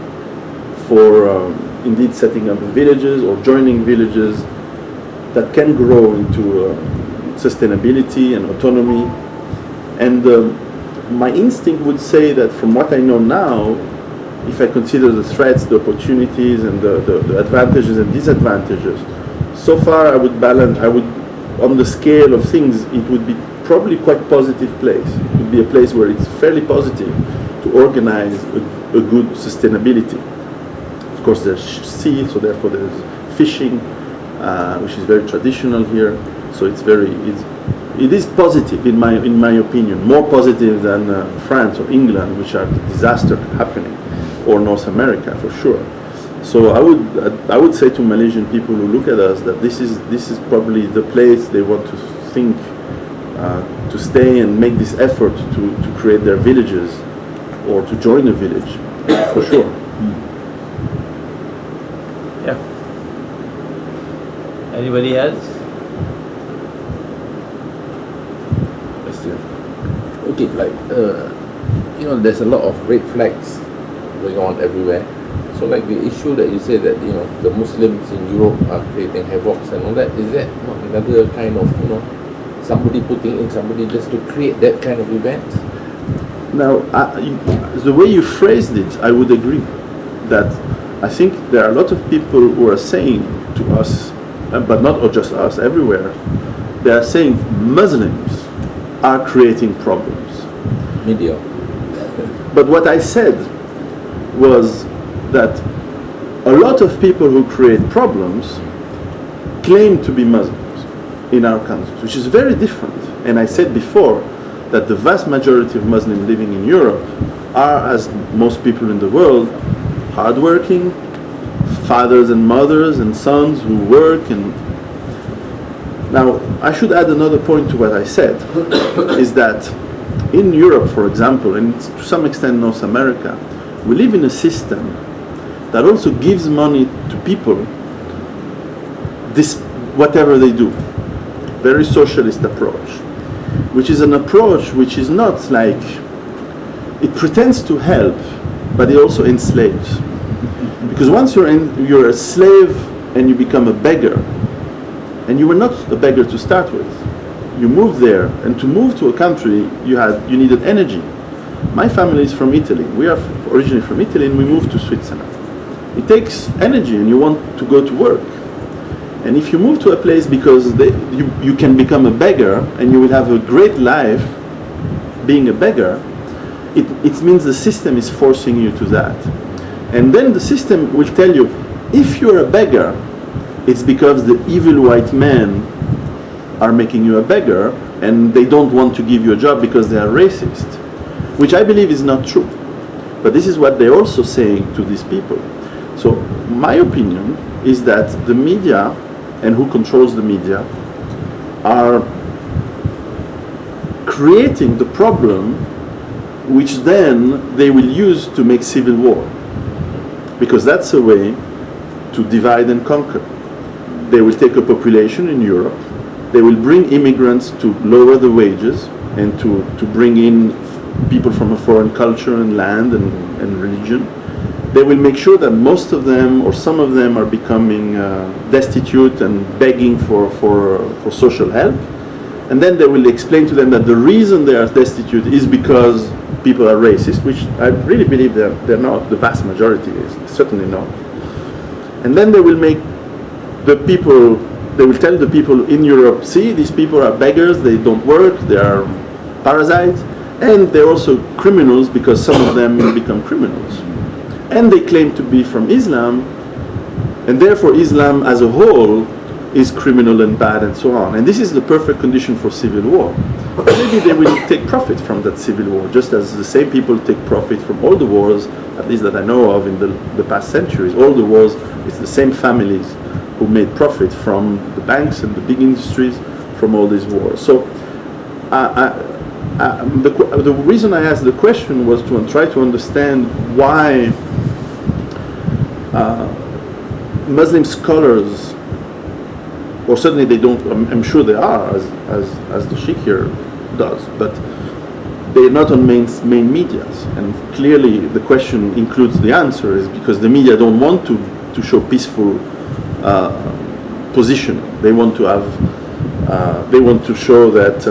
A: for indeed setting up villages or joining villages that can grow into sustainability and autonomy. And my instinct would say that from what I know now, if I consider the threats, the opportunities, and the advantages and disadvantages, so far I would on the scale of things, it would be probably quite positive place. It would be a place where it's fairly positive to organize a good sustainability. Of course, there's sea, so therefore there's fishing, which is very traditional here. So it is positive in my opinion, more positive than France or England, which are disaster happening, or North America for sure. So I would say to Malaysian people who look at us that this is probably the place they want to think to stay and make this effort to create their villages or to join a village, for sure.
B: Yeah. Anybody else?
D: Question. Okay, there's a lot of red flags going on everywhere. So like the issue that you say that, the Muslims in Europe are creating havocs and all that, is that not another kind of, somebody putting in somebody just to create that kind of event?
A: Now, the way you phrased it, I would agree that I think there are a lot of people who are saying to us, but not just us, everywhere, they are saying Muslims are creating problems.
D: Media.
A: But what I said was that a lot of people who create problems claim to be Muslims in our countries, which is very different. And I said before that the vast majority of Muslims living in Europe are, as most people in the world, hardworking fathers and mothers and sons who work. And now I should add another point to what I said, is that in Europe, for example, and to some extent North America, we live in a system that also gives money to people, whatever they do. Very socialist approach, which is an approach which is not like, it pretends to help, but it also enslaves. Because once you're a slave and you become a beggar, And you were not a beggar to start with. You moved there, and to move to a country, you needed energy. My family is from Italy. We are originally from Italy, and we moved to Switzerland. It takes energy, and you want to go to work. And if you move to a place because you can become a beggar, and you will have a great life being a beggar, it means the system is forcing you to that. And then the system will tell you, if you're a beggar, it's because the evil white men are making you a beggar, and they don't want to give you a job because they are racist, which I believe is not true. But this is what they're also saying to these people. So my opinion is that the media, and who controls the media, are creating the problem which then they will use to make civil war. Because that's a way to divide and conquer. They will take a population in Europe, they will bring immigrants to lower the wages and to bring in people from a foreign culture and land and religion. They will make sure that most of them or some of them are becoming destitute and begging for social help. And then they will explain to them that the reason they are destitute is because people are racist, which I really believe they're not. The vast majority is certainly not. And then they will they will tell the people in Europe, see, these people are beggars, they don't work, they are parasites, and they're also criminals because some of them will become criminals. And they claim to be from Islam, and therefore Islam as a whole is criminal and bad and so on. And this is the perfect condition for civil war. Maybe they will take profit from that civil war, just as the same people take profit from all the wars, at least that I know of in the past centuries. All the wars, it's the same families who made profit from the banks and the big industries from all these wars. So the reason I asked the question was to try to understand why Muslim scholars, or certainly they don't, I'm sure they are, as the Sheikh here does, but they're not on main medias. And clearly the question includes the answer is because the media don't want to show peaceful position. They want to have, they want to show that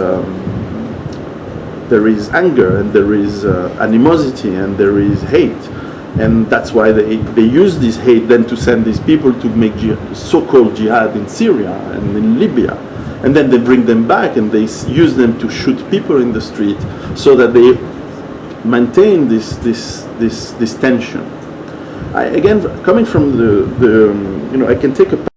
A: there is anger and there is animosity and there is hate. And that's why they use this hate then to send these people to make so-called jihad in Syria and in Libya. And then they bring them back and they use them to shoot people in the street so that they maintain this tension. Again, coming from I can take a